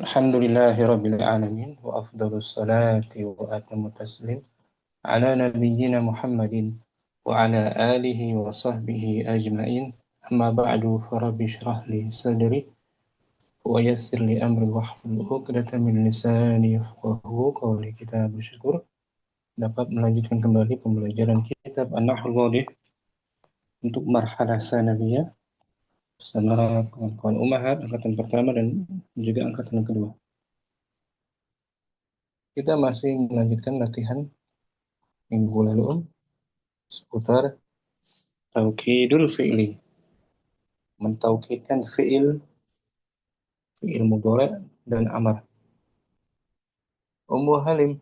Alhamdulillahi Rabbil Alamin wa afdalus salati wa atamu taslim ala nabiyyina Muhammadin wa ala alihi wa sahbihi ajma'in amma ba'du farabbi syrah li sadri wa yassir li amri wahlul 'uqdatam min lisani yafqahu qawli. Kita bersyukur dapat melanjutkan kembali pembelajaran kitab An-Nahul Wadih untuk marhalah sanawiyah bersama kawan-kawan Umahat angkatan pertama dan juga angkatan kedua. Kita masih melanjutkan latihan minggu lalu seputar taukidul fi'li, mentaukidkan fi'il mudhari dan amar. Ummu Halim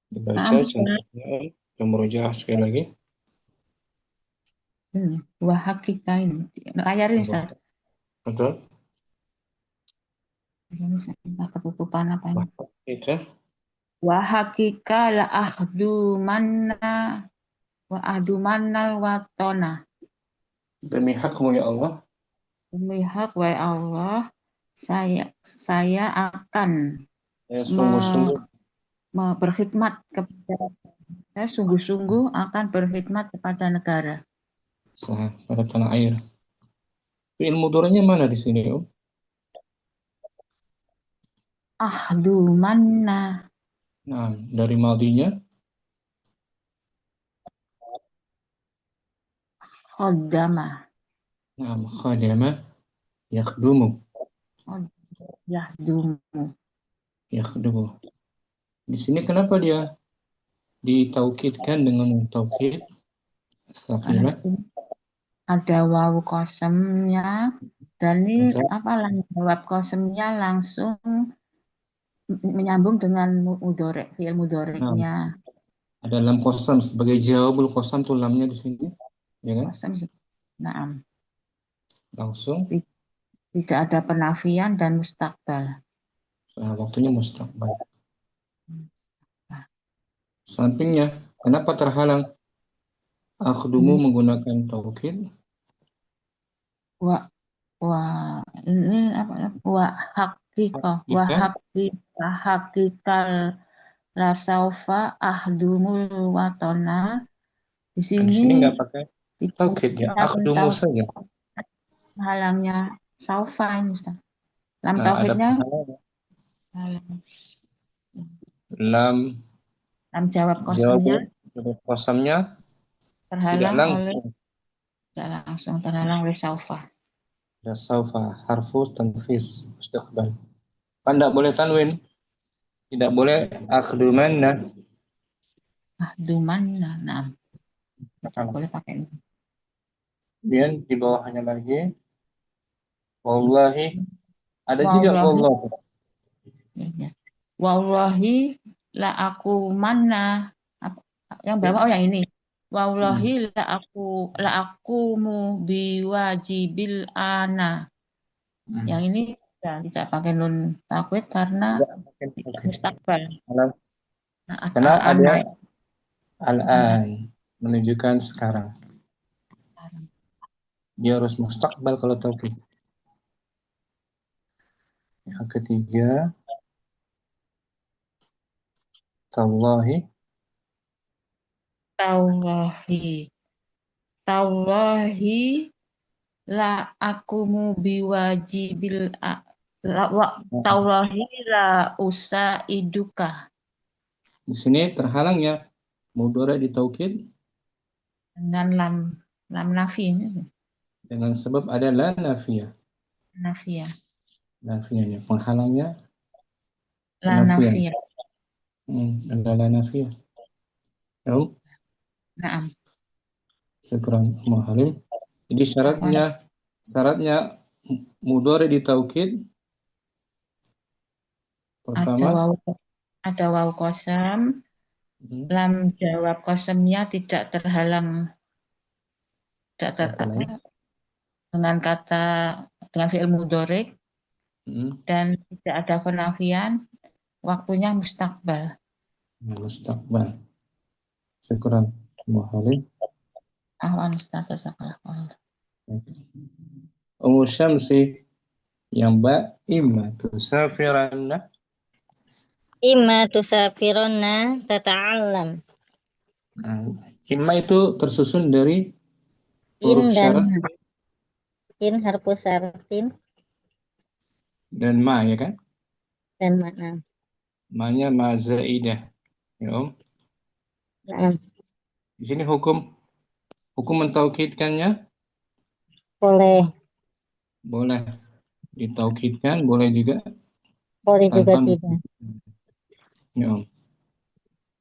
dibaca contohnya, merujuk sekali lagi. Wa hakika ini ayarin Ustaz. Betul. Ini ketutupan apa ini? Hakika. Wa hakika la ahdu manna watona. Demi hakmu ya Allah. Demi hak wa Allah, saya akan sungguh-sungguh berkhidmat kepada saya sungguh-sungguh akan berkhidmat kepada negara. Sah, pada tanah air. Fi'il mudhari'nya mana di sini, Om? Ahdu manna. Nah, dari madinya Khaddama. Nah, khadama yakhdumu. Yakhdumu. Di sini kenapa dia ditaukidkan dengan taukid sakilah? Ada wawu qasamnya dan ini jawab qasamnya langsung menyambung dengan mudhari, fi'il mudhari'nya. Ada lam qasam sebagai jawabul qasam tuh lamnya di sini, ya kan? Qasam. Naam. Langsung. Tidak ada penafian dan mustaqbal. Waktunya mustaqbal. Sampingnya, kenapa terhalang? Akhdumu menggunakan taukid. Ini apa? Hakikal lasaufa ahdumul watona. Di sini nggak pakai taukid ya, akhdumu saja. Halangnya saufa ini Ustaz. Lam tauhidnya lam jawab qasamnya terhalang terhalang oleh saufa. Ya saufa harfu tanfis mustaqbal. Kan tidak boleh tanwin. Tidak boleh akhdumanna. Nah. Tidak boleh pakai ini. Kemudian di bawahnya lagi wallahi ada juga wallahi. Wallahi la aku mana yang bawah yang ini. Wallahi la aku mu biwajibil ana. Yang ini tidak pakai nun takwid karena mustaqbal. Karena ada al-an menunjukkan sekarang. Dia harus mustaqbal kalau taukid. Yang ketiga Tallahi la akumu biwajibil Tallahi la usaiduka. Di sini terhalangnya mudhari di taukid dengan lam nafi ini. Dengan sebab ada la nafiyah. Nafiyahnya, penghalangnya la nafiyah. Ada la nafiyah. Tahu? Naam. Syukran Halim. Jadi syaratnya mudhari di taukid pertama ada wawu qasam. Lam jawab qasamnya tidak terhalang dengan fi'il mudhari dan tidak ada penafian, waktunya mustaqbal. Syukran Halim. Ahwan Ustaz. Umur Syamsi yang ba Imma tusafiranna. Imma tusafironna tata'allam. Nah, imma itu tersusun dari huruf In dan syarat ma. In harfu syaratin dan ma, ya kan? dan makna. Ma-nya ma zaidah, ya Om. Nah, Di sini hukum hukum mentaukidkannya boleh. boleh ditaukidkan, boleh juga Boleh juga tanpa tidak. ya Om.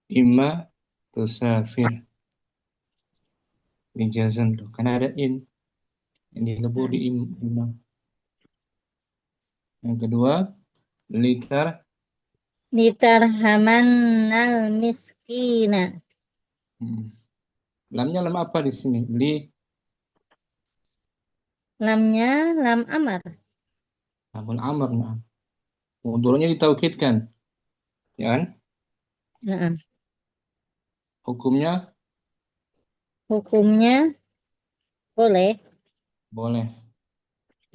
Imma tusafir dijazam tuh karena ada in yang dilebur di imma. Yang kedua, litar. Litarhamannal miskina. Hmm. Lamnya lam apa di sini? Li Lamnya lam amar. lamul amr. Nah. Mudhari'nya ditaukidkan, ya kan? Nah, Hukumnya hukumnya boleh. boleh,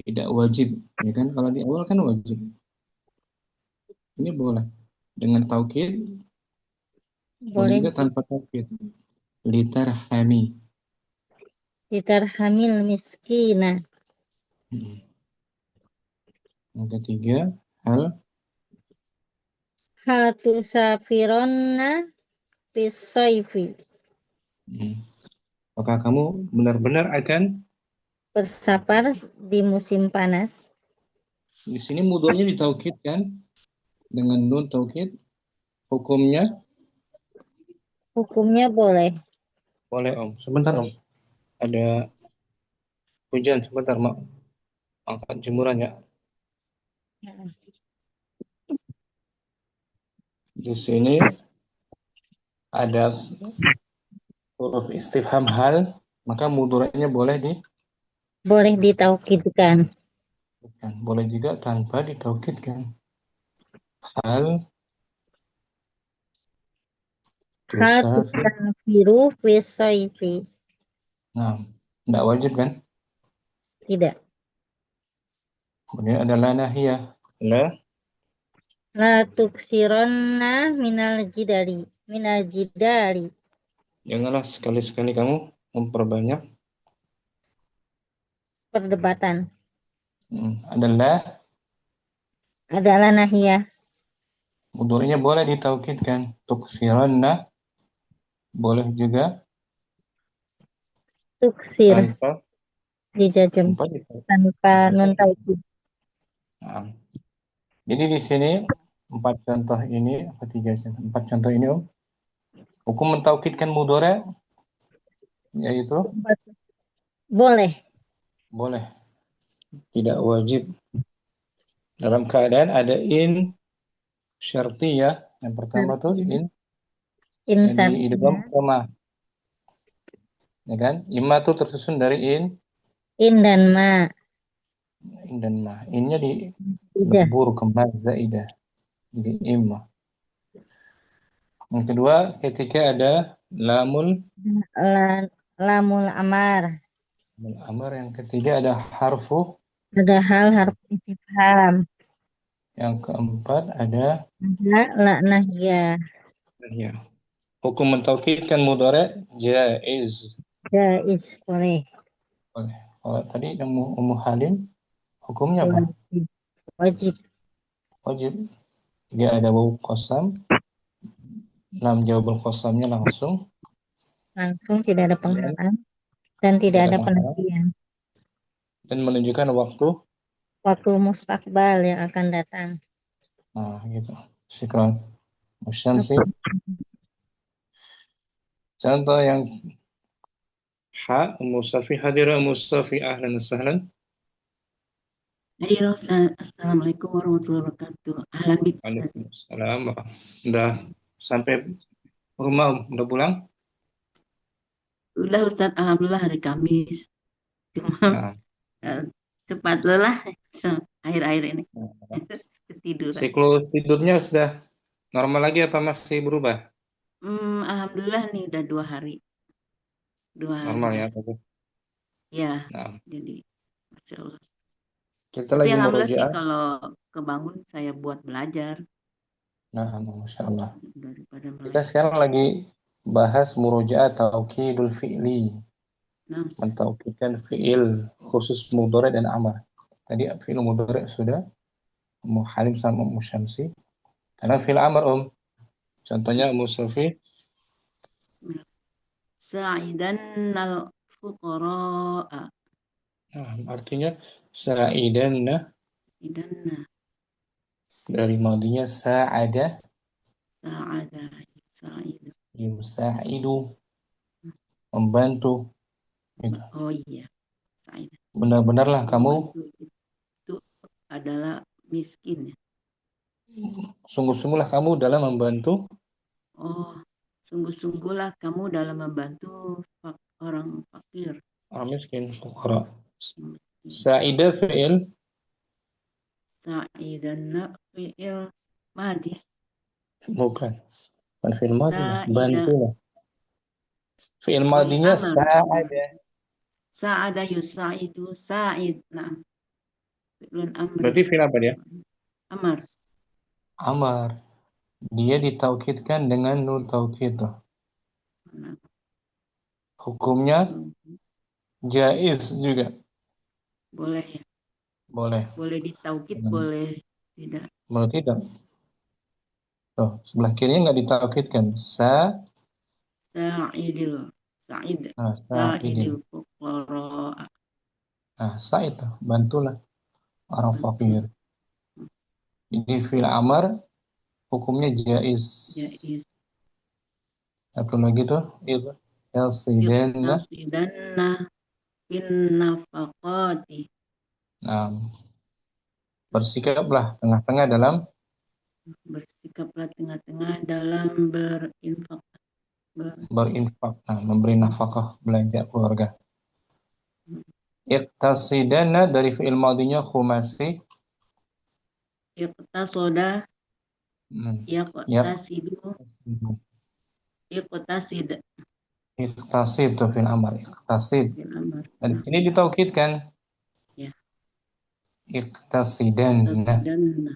tidak wajib, ya kan? Kalau di awal kan wajib. Ini boleh dengan taukid, boleh Boleh juga tanpa taukid. Litar hami. ditarhamil miskina. Hmm. Yang ketiga, hal. Hal tusafironna bisayfi. Hmm. Apakah kamu benar-benar akan Bersafar di musim panas. di sini mudhari'nya ditaukidkan dengan nun taukid. Hukumnya Hukumnya boleh. boleh Om. Sebentar Om. Ada hujan sebentar, Mak. Angkat jemuran ya. Nah, Di sini ada huruf istifham hal, maka mudhari'nya boleh boleh ditaukidkan. boleh juga tanpa ditaukidkan. Hal Hal tusafir. tusafiru bisayfi. Nah, tidak wajib kan? Tidak. Kemudian ada la nahiyah. La, La tuksironna minal jidari. Minal jidari. janganlah sekali-sekali kamu memperbanyak. Perdebatan. Ada la, Adalah nahiyah. mudhari'nya boleh ditaukidkan. Tuksiranna, boleh juga Tuksir. tanpa Dijajam. tanpa Tanpa non ditaukidkan. taukid. Nah, jadi di sini empat contoh ini, apa tiga contoh? Empat contoh ini Om. Hukum mentaukidkan mudhari' yaitu Boleh. boleh, tidak wajib. Dalam keadaan ada in syartiyah, yang pertama tuh Artinya in yang di idgham insartiyah. koma, ya kan? Imma tuh tersusun dari In dan ma. in dan ma. Innya di Tidak. lebur ke ma zaidah, jadi imma. Yang kedua, ketika ada lamul Lamul amar. amar, yang ketiga ada harfu, Ada hal harf istifham. yang keempat ada Ada la nahiyah. ya. Hukum mentaukidkan mudhari' jaiz. Jaiz. Boleh. Boleh. Kalau tadi yang Ummu Halim hukumnya apa? Wajib. Wajib. Wajib. Dia ada wawu qasam, lam jawabul qasamnya langsung Langsung tidak ada dan penghalang. Dan tidak tidak ada ada penghalang penafian. dan menunjukkan waktu. Waktu mustakbal yang akan datang. Nah, gitu. Syukran. Musyamsi. Apa? Contoh yang ha, Musafi hadira Musafi ahlan sahlan. Halo Ustaz, Assalamualaikum warahmatullahi wabarakatuh. Ahlan bik Ustaz. Waalaikumsalam. Udah sampai rumah, udah pulang? Udah Ustaz, Alhamdulillah hari Kamis. Cuma Nah, eh, cepat lelah akhir-akhir ini. nah. Ketiduran. Siklus tidurnya sudah normal lagi apa masih berubah? Alhamdulillah nih udah 2 hari. 2 hari Normal ya, udah. bagus. Ya, Nah, jadi Masya Allah. Kita Tapi lagi alhamdulillah sih murojaah. kalau kebangun saya buat belajar Nah, Masya Allah. daripada Kita melek. sekarang lagi bahas murojaah taukidul fi'li. Nah, Mentaukidkan fi'il khusus mudhari dan amar. Tadi fi'il mudhari sudah, Ummu Halim sama Ummu Syamsi. Karena fi'il amar, Contohnya Ummu Sufi. sa'idan al fuqara'a. Nah, artinya sa'idanna Idanna dari madinya sa'ada sa'ada sa'id. yusa'idu, membantu. Gitu. Oh iya, sa'id. Benar-benarlah kamu Membantu itu adalah miskin ya. sungguh-sungguhlah kamu dalam membantu Oh, sungguh-sungguhlah kamu dalam membantu orang fakir. orang miskin, fuqara. Miskin. Sa'ida fi'il Sa'idanna fi'il madi. bukan. Bukan fi'il madinya, Sa'ida. bantulah. Fi'il Oh, madinya amar. sa'ada. Sa'ada yusa'idu sa'id. Nah, fi'lun amri. Berarti fi'il apa dia? Amar. Amar. Dia ditaukidkan dengan nun taukid. Nah, Hukumnya jaiz juga. boleh ya. Boleh. Boleh ditaukid, boleh tidak. Boleh tidak. Tuh, sebelah kirinya nggak ditaukidkan. Sa'idil. Sa'id. Nah, Sa'idil sa'idin. fuqara. Nah, itu bantulah orang Bantu. fakir. Ini fi'il amar hukumnya jaiz. Jaiz. Satu lagi tuh itu yasidanna. Yaqtasidanna bin nafaqati. Nah, bersikaplah tengah-tengah dalam Bersikaplah tengah-tengah dalam berinfak. berinfak. Nah, memberi nafkah belanja keluarga. Iqtasidanna dari fi'il madinya khumasi. Iqtasoda. Yaqtasidu. Iqtasid. Iqtasid tuh fi'il amar. Iqtasid. Bin amar. Nah, di sini ditaukidkan. Ya. Iqtasidanna. Iqtasidanna.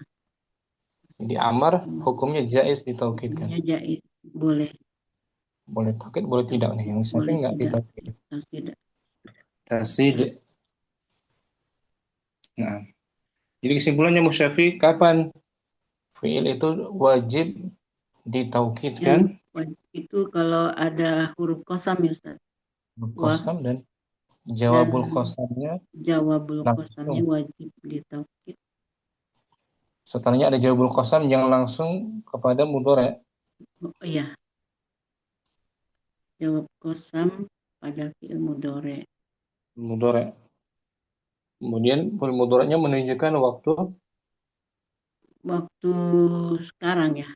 Jadi amar hukumnya jaiz ditaukidkan. Hukumnya jaiz. Boleh. Boleh taukid, boleh tidak nih. Yang saya Boleh nggak tidak. ditaukid. Iqtasid. Tasid. Nah, jadi kesimpulannya Musyafi, kapan fi'il itu wajib ditaukidkan? Yang wajib itu kalau ada huruf qasam ya Ustaz. Qasam dan jawabul qasamnya Jawabul qasamnya langsung. wajib ditaukid. Setelahnya ada jawabul qasam yang langsung kepada mudhari'. Oh iya. Jawab qasam pada fi'il mudhari'. Mudhari'. Kemudian fi'il mudhari'nya menunjukkan waktu sekarang ya.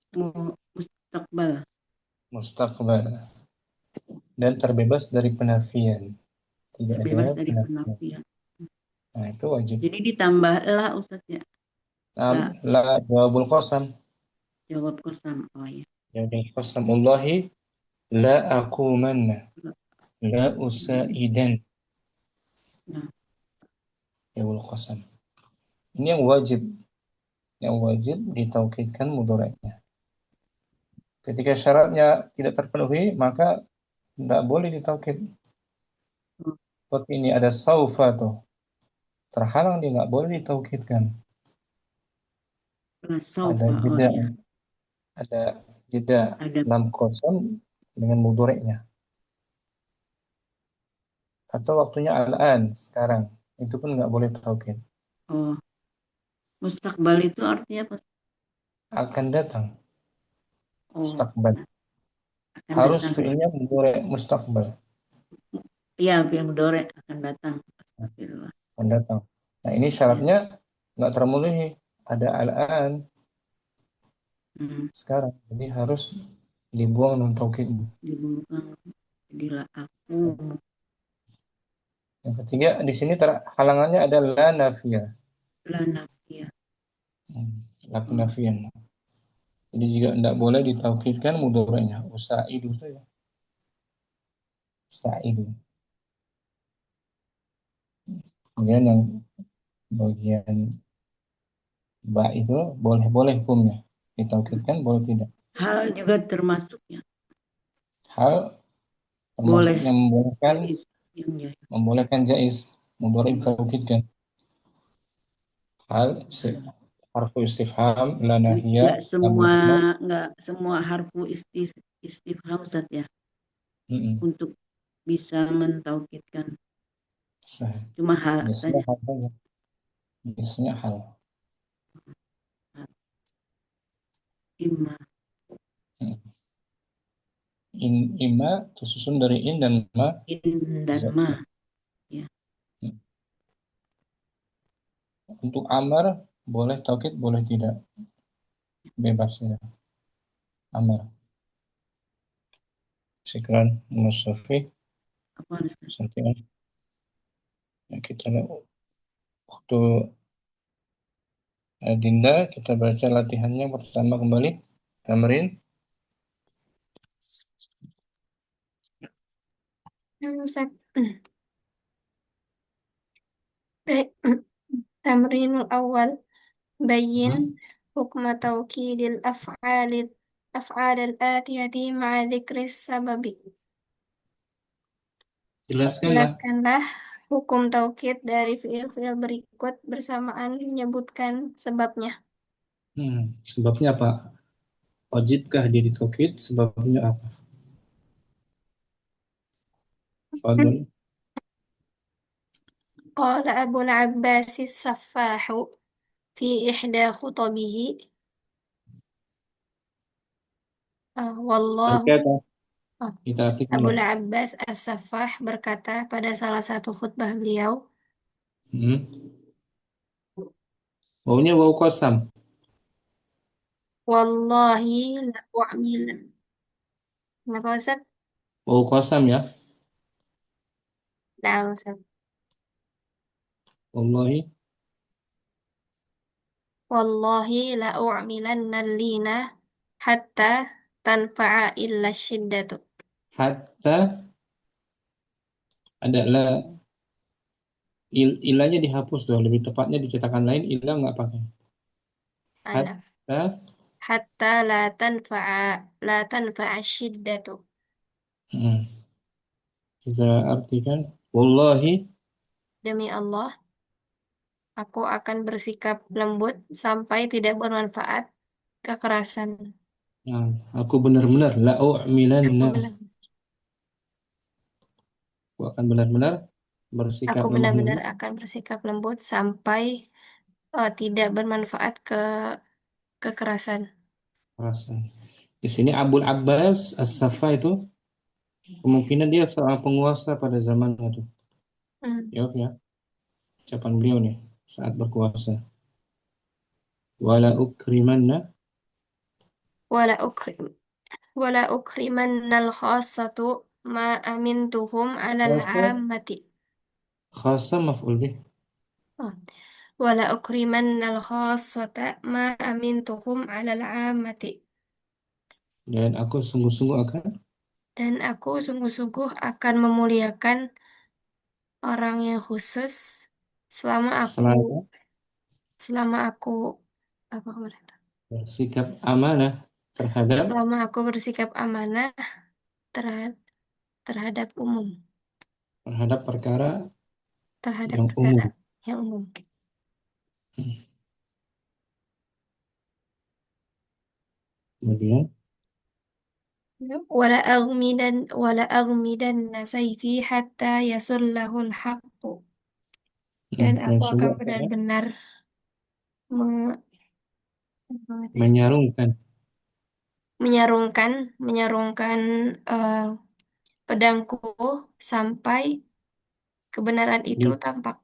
Mustaqbal. Mustaqbal. Dan terbebas dari penafian. Tidak Terbebas ada dari penafian. penafian. Nah, itu wajib. Jadi ditambah la Ustaz ya. La jawabul qasam. Jawab qasam. Oh ya. Jawabul qasam. Wallahi la aqumanna. La usaidan. Nah. Jawabul qasam. Ini yang wajib. Yang wajib ditaukidkan mudhari'nya. Ketika syaratnya tidak terpenuhi, maka tidak boleh ditaukid. Seperti ini ada saufa tuh. Terhalang dia nggak boleh ditaukidkan. Ada jeda. Ya. Ada jeda lam qasam dengan mudhari'nya. Atau waktunya al-an sekarang. Itu pun nggak boleh taukid. Oh. Mustaqbal itu artinya apa? Akan datang. Mustaqbal. Harus fi'ilnya mudhari' mustaqbal. Iya, fi'il mudhari' akan datang. Akan datang. Nah, ini syaratnya nggak termenuhi. Ada al-an sekarang. Jadi harus dibuang nun taukidnya. Dibuang. Jadilah aku. Yang ketiga, di sini halangannya ada la nafiyah. La nafiyah. La penafian. Jadi juga tidak boleh ditaukidkan mudhari'nya. Usaidu saja. Usaidu. Kemudian yang bagian ba itu boleh hukumnya. Ditaukidkan boleh tidak. Hal juga termasuknya. Hal termasuk Boleh. yang membolehkan Yang membolehkan jaiz, mudhari ditaukidkan. Hal harfu istifham la nahya nggak semua harfu istifham Ustaz ya untuk bisa mentaukidkan. Cuma hal biasanya saja. hal saja. Biasanya hal. Imma. Ima tersusun dari in dan ma. In dan ma. Ya. Untuk amar boleh taukid boleh tidak, bebas ya. Amar. Syukran Mustafi. Apa Ustaz? Ya, kita waktu Dinda kita baca latihannya pertama kembali. Tamrin. Ustaz. Tamrinul awal bayin hukma taukidil af'alil atiyati ma'a dzikris sababi. Jelaskanlah hukum taukid dari fiil-fiil berikut bersamaan menyebutkan sebabnya. Sebabnya apa? Wajibkah dia ditaukid? Sebabnya apa? Fadl. Qala Abul Abbas as-Saffahu fi ihda khutabihi wallahu Kita artikan Abul Abbas as-Saffah berkata pada salah satu khutbah beliau, Wawunya wawu qasam. Wallahi la u'milan. Kenapa Ustaz? Wawu qasam ya. Nah, Ustaz. Wallahi la u'milanna lina hatta tanfa'a illa syiddatu. Hatta adalah ilahnya dihapus tuh, lebih tepatnya dicetakan lain ilah nggak pakai. Hatta la tanfa'a syiddatu. Kita artikan wallahi, Demi Allah, aku akan bersikap lembut sampai tidak bermanfaat kekerasan. aku benar-benar la u'milanna. Aku akan benar-benar bersikap Aku lemah benar-benar lembut. akan bersikap lembut sampai tidak bermanfaat kekerasan. Di sini Abul Abbas As-Saffa itu kemungkinan dia seorang penguasa pada zamannya tuh. Ya, ucapan beliau nih saat berkuasa. Wala ukrimanna Wala ukrimannal khassatu ma amintuhum 'alal 'ammati. khasa maf'ul bih. Wala ukrimannal khassata ma amintuhum 'alal 'ammati. Dan aku sungguh-sungguh akan memuliakan orang yang khusus selama aku apa kemarin? bersikap amanah Selama aku bersikap amanah terhadap umum. terhadap perkara Terhadap yang perkara umum. yang umum. Kemudian wala aghmidanna sayfi hatta yasullahul haqqu. Dan aku akan benar-benar menyarungkan pedangku sampai kebenaran itu tampak.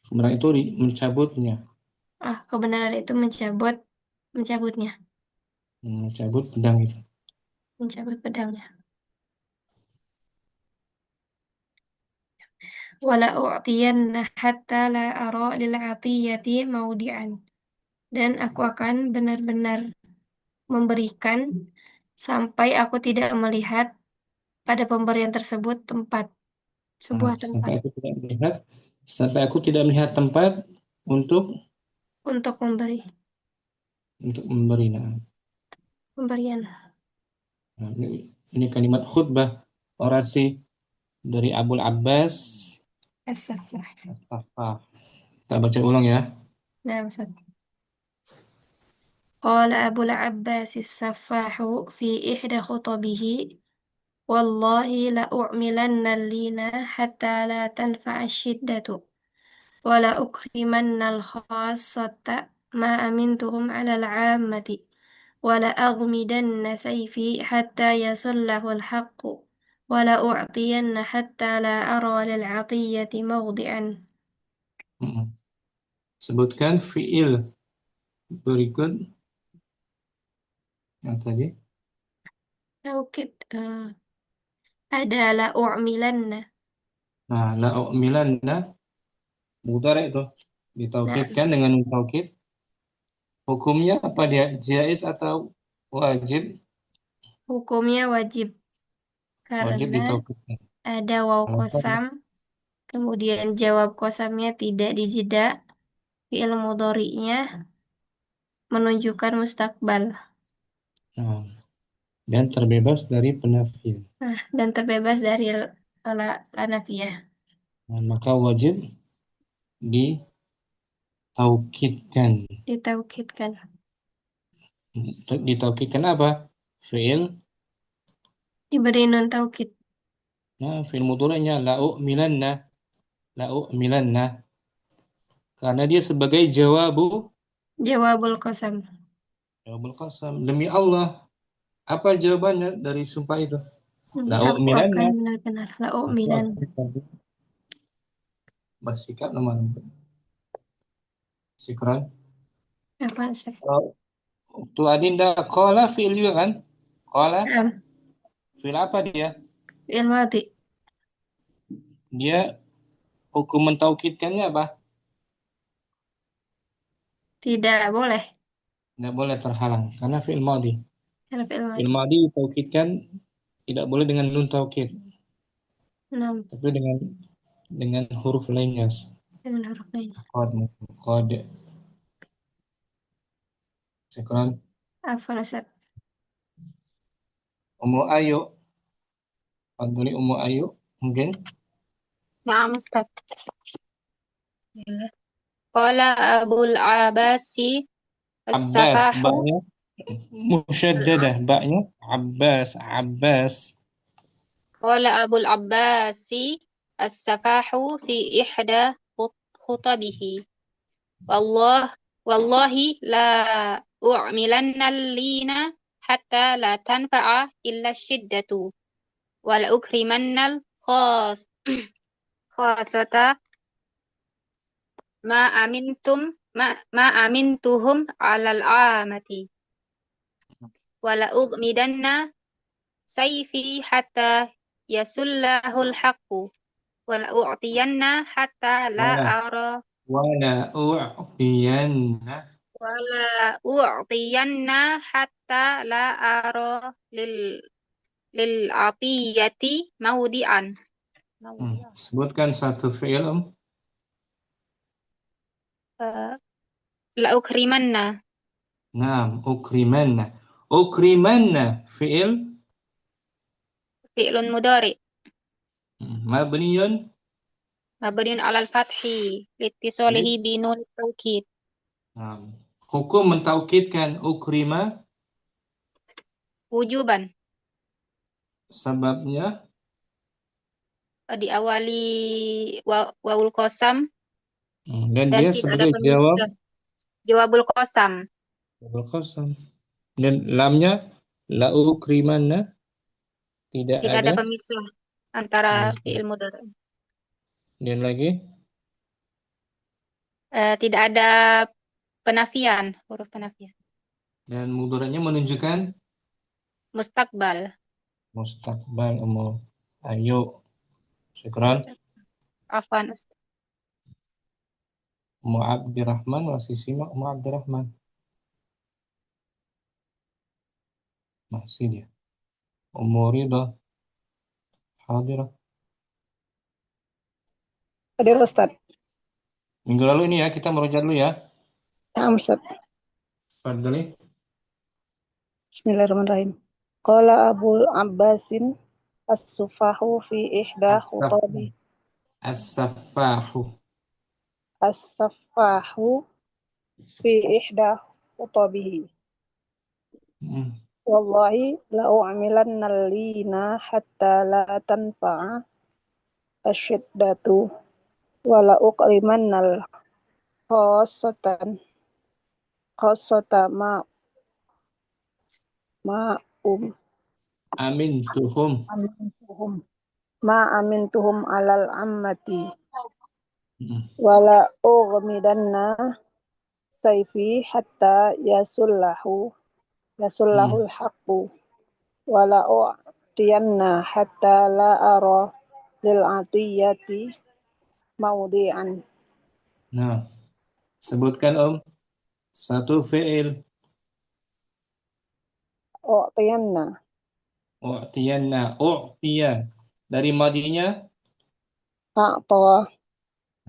Kebenaran itu mencabutnya. Kebenaran itu mencabutnya. Mencabut pedang itu. Mencabut pedangnya. Wala u'tiyanna hatta la ara lil 'atiyati maudi'an. Dan aku akan benar-benar memberikan sampai aku tidak melihat pada pemberian tersebut sebuah tempat. Sampai aku tidak melihat Sampai aku tidak melihat tempat untuk memberi. memberi. Pemberian. Nah, ini kalimat khutbah orasi dari Abul Abbas As-Saffah. As-Saffah. Kita baca ulang ya. Nah, Ustaz. قال أبو العباس السفاح في إحدى خطبه والله لأعملن اللين حتى لا تنفع الشدة ولأكرمن الخاصة ما أمنتهم على العامة ولأغمدن سيفي حتى يصله الحق ولأعطين حتى لا أرى للعطية موضعا. Sebutkan fiil berikut yang tadi. توكيد ada لأعملن. Nah, la'u'milanna mudhari' itu Nah, ditaukidkan dengan nun taukid. Hukumnya apa dia? Jaiz atau wajib? hukumnya wajib Wajib karena ditaukidkan. ada waw Alasan? kosam, kemudian jawab kosamnya tidak dijeda, fi'il mudhari'nya menunjukkan mustakbal. Nah, dan terbebas dari penafian. Nah, dan terbebas dari lanafiyah. Nah, maka wajib ditaukidkan. Ditaukidkan. Ditaukidkan apa? Fiil. Diberi nun taukid. Nah, fiil mudhari'nya la'u'milanna. Karena dia sebagai Jawabul qasam. jawabul qasam. Demi Allah. Apa jawabannya dari sumpah itu? Aku La'u'milanna. akan benar-benar Aku la'u'milan. akan bersikap lemah lembut. Syukran. Apa Ustaz? Tuh Adinda, qala fiil juga kan? Qala Naam, fiil apa dia? fi'il madhi. Dia hukum mentaukidkannya apa? Tidak boleh. Tidak boleh terhalang karena fiil madhi. Karena fi'il Fiil madhi. madhi ditaukidkan tidak boleh dengan nun taukid, Naam, tapi dengan huruf lainnya. dengan huruf lainnya. Qad. Syukran. Apa Ustaz? Ummu Ayu. Fadli Ummu Ayu mungkin. نعم أستاذ. قال أبو العباس Abbas السفاح baknya musyaddadah baknya Abbas. قال أبو العباس السفاح في إحدى خطبه والله لا أعملن اللين حتى لا تنفع إلا الشدة ولأكرمن الخاصة ما أمنتهم على العامة ولأغمدن سيفي حتى يسله الحق ولأعطين حتى لا أرى حتى لا أرى للعطية موضعا. Sebutkan satu fi'il لأكرمن. Naam, ukrimanna fi'il فعل مضارع mabniyun. مبني على الفتح لاتصاله بنون التوكيد. Naam. Hukum mentaukidkan ukrima wujuban, sebabnya diawali wawul qasam dan dan dia tidak ada sebagai pemisah. Jawabul qasam. jawab qasam dan lamnya la ukrimanna tidak Tidak ada ada pemisah antara pemisah. fi'il mudhari. Dan lagi Tidak ada penafian, huruf penafian. dan mudhari'nya menunjukkan Mustakbal. mustaqbal. Ayo, syukran. Afwan Ustaz. Ummu Abdirrahman masih simak Ummu Abdirrahman. Masih dia. Ummu Ridha hadirah. Hadir Ustaz. Minggu lalu ini ya, kita merujuk dulu ya. Na'am Ustaz. Fadli. Bismillahirrahmanirrahim. Qala Abul Abbasin as-sufahu fi ihda khutabi As-saffahu. as-safahu fi ihda khutabihi. Hmm. Wallahi la u'amilanna lina hatta la tanfa'a asyiddatu wa la uqrimanna khassatan ma Amintuhum. amintuhum ma amintuhum alal ammati Hmm. wa la ughmidanna sayfi hatta yasullahul haqqu wa la u'tiyanna hatta la ara lil atiyati maudi'an. Nah, sebutkan Om satu fi'il. U'tiyanna U'tiyanna. U'tiya. Dari madinya a'ta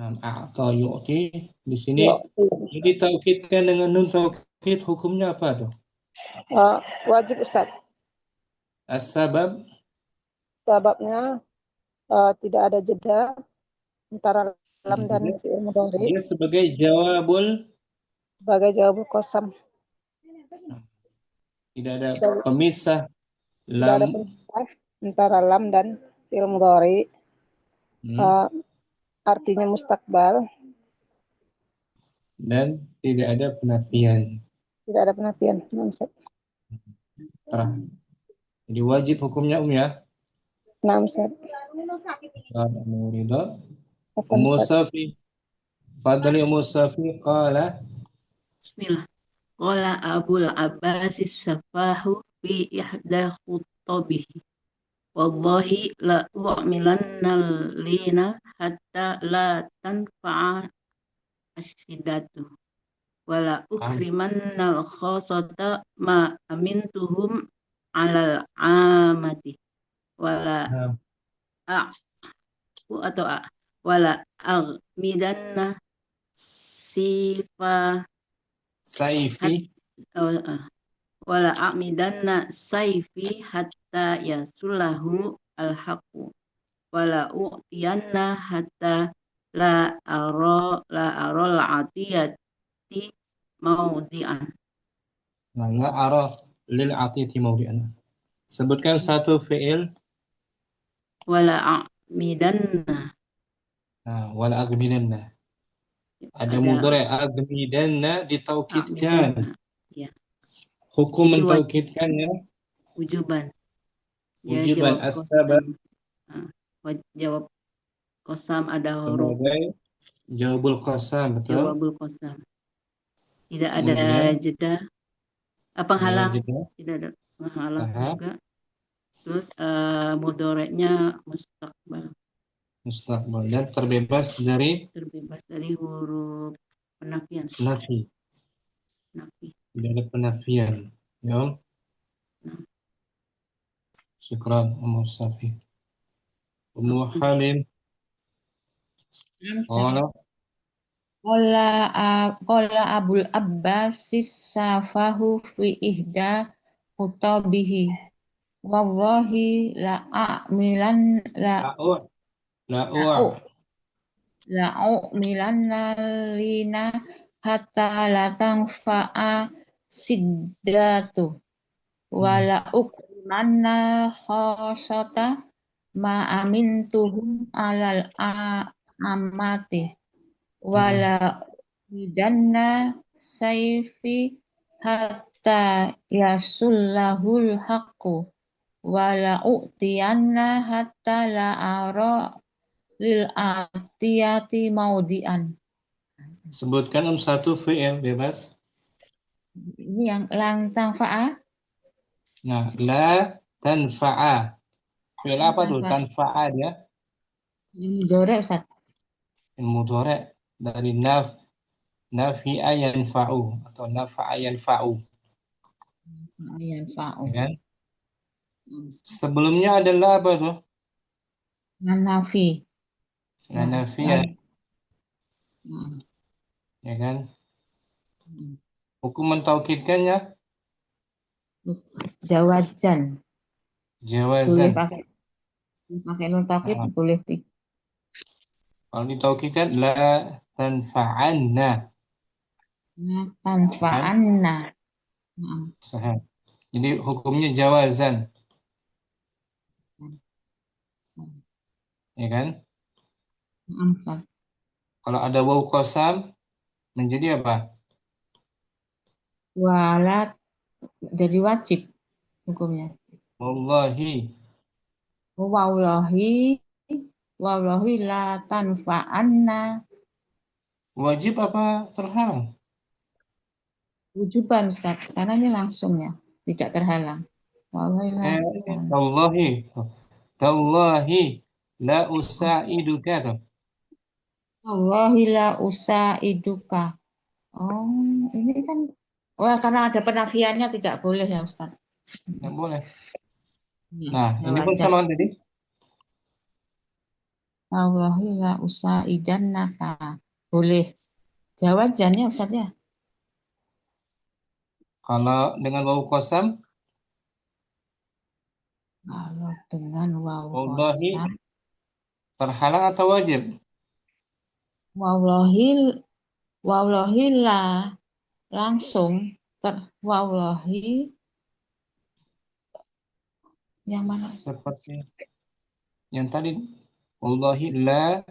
a'ta yu'ti. Di sini yu'ti. jadi taukidkan dengan nun taukid, hukumnya apa tuh? Wajib Ustaz. As-sabab. Sebabnya tidak ada jeda antara lam dan fi'il mudhari Dia sebagai jawabul, sebagai jawabul qasam. tidak ada pemisah Tidak ada lam. pemisah antara lam dan fi'il mudhari. Artinya mustakbal Dan tidak ada penafian. tidak ada penafian. Terah. Jadi wajib hukumnya ya. Naam Ustaz. Ridha. Afwan, Ummu Ustaz. Safi. Fadli Ummu Safi qala. Bismillah. Qala Abul Abbas as-safahu fi ihda khutabihi. Wallahi la u'milanna lina hatta la tanfa'a asyiddatu wa la ukrimanna al-khasata ma amintuhum alal amati wa la wala aghmidanna Saifi. wala a'midanna saifi hatta yasullahu al-haqu wala u'tiyanna hatta la aral atiyati maudi'an. Nah, la ara lil atiyati maudi'an. Sebutkan satu fi'il. Wala a'midanna. Nah, wala aghmidanna. Ada mudhari' aghmidanna ditaukidkan. Ya. Hukum mentaukidkannya wujuban. Ya, wujuban as-sabab. Jawab qasam ada huruf. Sebagai jawabul qasam, betul? Jawabul qasam. Tidak ada jeda. Penghalang. Tidak ada penghalang juga. Terus mudhari'nya mustaqbal. Mustaqbal dan terbebas dari huruf penafian. Nafi. Tidak ada penafian. Ya. Syukran Ummu Safi. Ummu Halim. Qala Abul Abbas safahu fi ihda khutabihi. Wallahi la a'milan la'u'milanna lina hatta la tanfa'a siddatu wa la ukrimanna khosata ma amintuhum alal amati wa la midanna sayfi hatta yasullahul haqqu wa la u'tiyanna hatta la ara lil atiyati maudi'an. Sebutkan satu fi'il bebas. Ini yang lang tanfa'a. Nah, la tanfa'a. Fi'il apa tuh? Tanfa'a dia? Mudhari' Ustaz. Mudhari' dari nafi'a yanfa'u atau nafa'a yanfa'u. Ya. Sebelumnya adalah apa tuh? Nafi. Nafi ya. ya kan? Hukum mentaukidkannya Jawajan. Boleh jawazan. pakai nun taukid, Nah, boleh tiga. kalau ditaukidkan la tanfa'anna. Tanpa Kan? anna. Nah, Sahih. Jadi hukumnya jawazan, ya kan? Ustaz. Kalau ada waw qasam menjadi apa? Walat jadi wajib hukumnya. Wallahi. Wallahi, wallahi la tanfa'anna. Wajib apa terhalang? Wujuban Ustaz, karena ini langsung ya, tidak terhalang. Wallahi la tanfa'anna. Tallahi. Tallahi la usaiduka tuh. Wallahi la usaiduka. Oh, ini kan, wah karena ada penafiannya tidak boleh ya Ustaz. Nggak boleh. Ya, Nah, ini pun jawajan. sama kan tadi. Wallahi la usaidannaka. Boleh. Jawajannya Ustaz ya. Kalau dengan waw qasam, Kalau dengan waw wallahi qasam, terhalang atau wajib? wallahi, wallahi la langsung wallahi yang mana? Seperti yang tadi. Wallahi la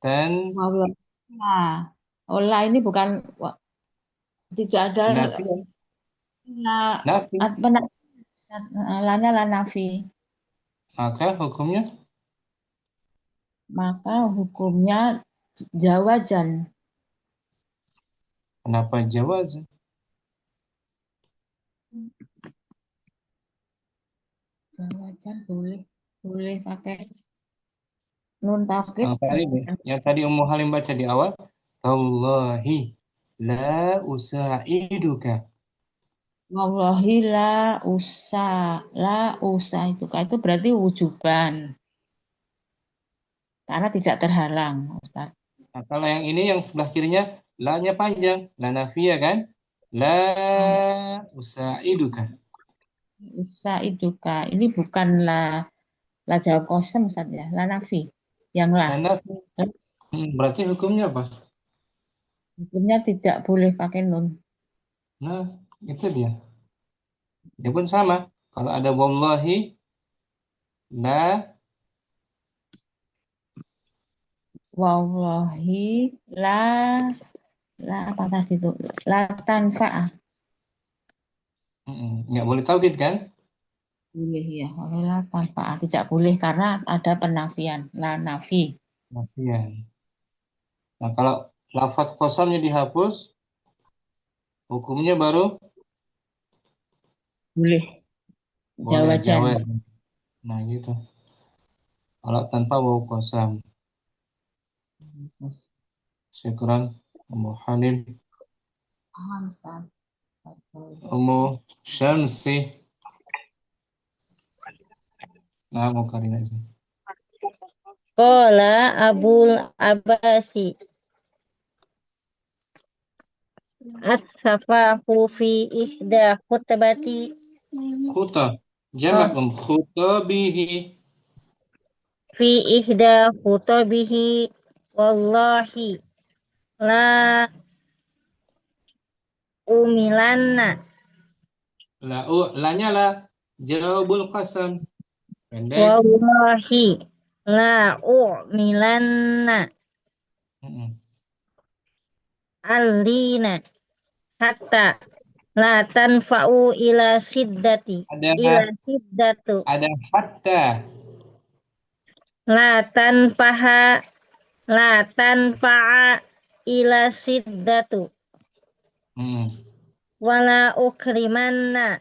tan Wallahi la. Oh, la ini bukan tidak ada nafi. la Nafi. lanya la nafi. Maka hukumnya Maka hukumnya jawajan. kenapa jawaz? Jawajan boleh pakai nun taukid. Yang tadi Ummu Halim baca di awal, Tallahi la usaiduka. Wallahi la usa itu berarti wujuban karena tidak terhalang Ustaz. Nah, kalau yang ini yang sebelah kirinya la-nya panjang, la nafiyah kan? La usaiduka. Usa iduka ini bukan la jawab kosem Ustaz ya, la nafi yang La nafi. Berarti hukumnya apa? hukumnya tidak boleh pakai nun. Nah, itu dia. Dia pun sama. Kalau ada wallahi la Wallahi la apa tadi itu? La tanfa'ah. nggak boleh taukid kan? Boleh ya, wallahi la tanfa'ah tidak boleh karena ada penafian la nafi. Nafian. Nah, kalau lafaz qasamnya dihapus, hukumnya baru Boleh. boleh Jawajan. jawaz. Nah, gitu. Kalau tanpa waw qasam. Syukran Ummu Halim. Ustaz. Ummu Syamsi. Nah, mau Karina aja. Qala Abul Abasi as-safahu fi ihda khutbati Khuta. Jamak khutabihi. fi ihda khutabihi wallahi la umilanna La lanya la jawabul qasam. Pendek. wallahi la umilanna Mm-mm. allina hatta la tanfa'u ila siddati ila siddatu Ada fatta. la tanfaha la tanfa'a ila siddatu Mm. wala ukrimanna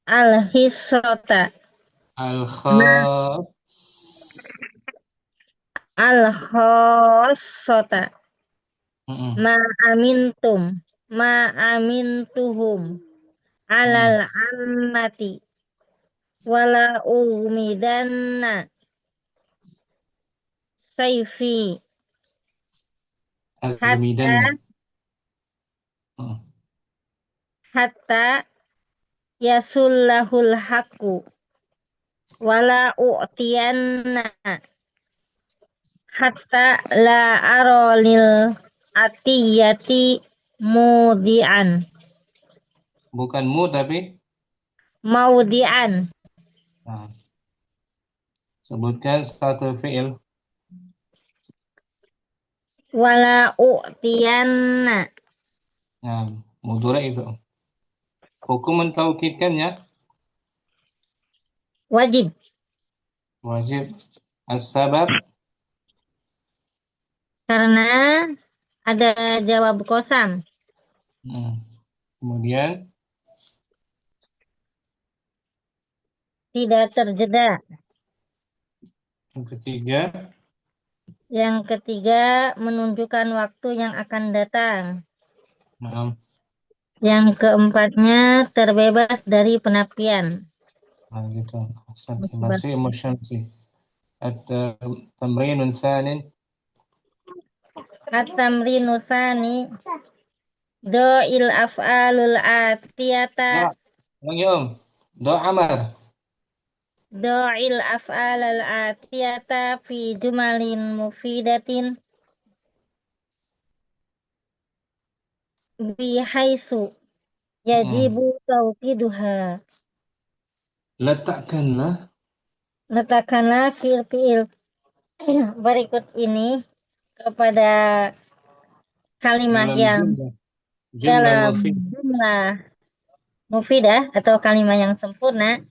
al-hisrata Al khas. al-khossata Mm-mm. ma amintum ma amintuhum alal ammati wala umidanna sayfi Al-Midan. hatta yasullahul haqqu wala u'tiyanna hatta la arolil atiyati mudian Bukan mu tapi maudian nah, sebutkan satu fi'il. wala u'tiyanna Nah, mudhari itu. Hukum mentaukidkannya wajib wajib. As-sabab karena ada jawab kosam. Kemudian Tidak terjeda. yang ketiga Yang ketiga menunjukkan waktu yang akan datang. nah, Yang keempatnya terbebas dari penafian. gitu. Masih emosi. At-tamrinun tsanin At-tamrinu tsani do'il af'alul atiyata lagi Om. Do amar. do'il af'alul atiyata fi jumalin mufidatin bihaitsu yajibu tauqiduha. Letakkanlah Letakkanlah fiil-fiil berikut ini kepada kalimat dalam yang jumlah dalam mufid jumlah mufidah atau kalimat yang sempurna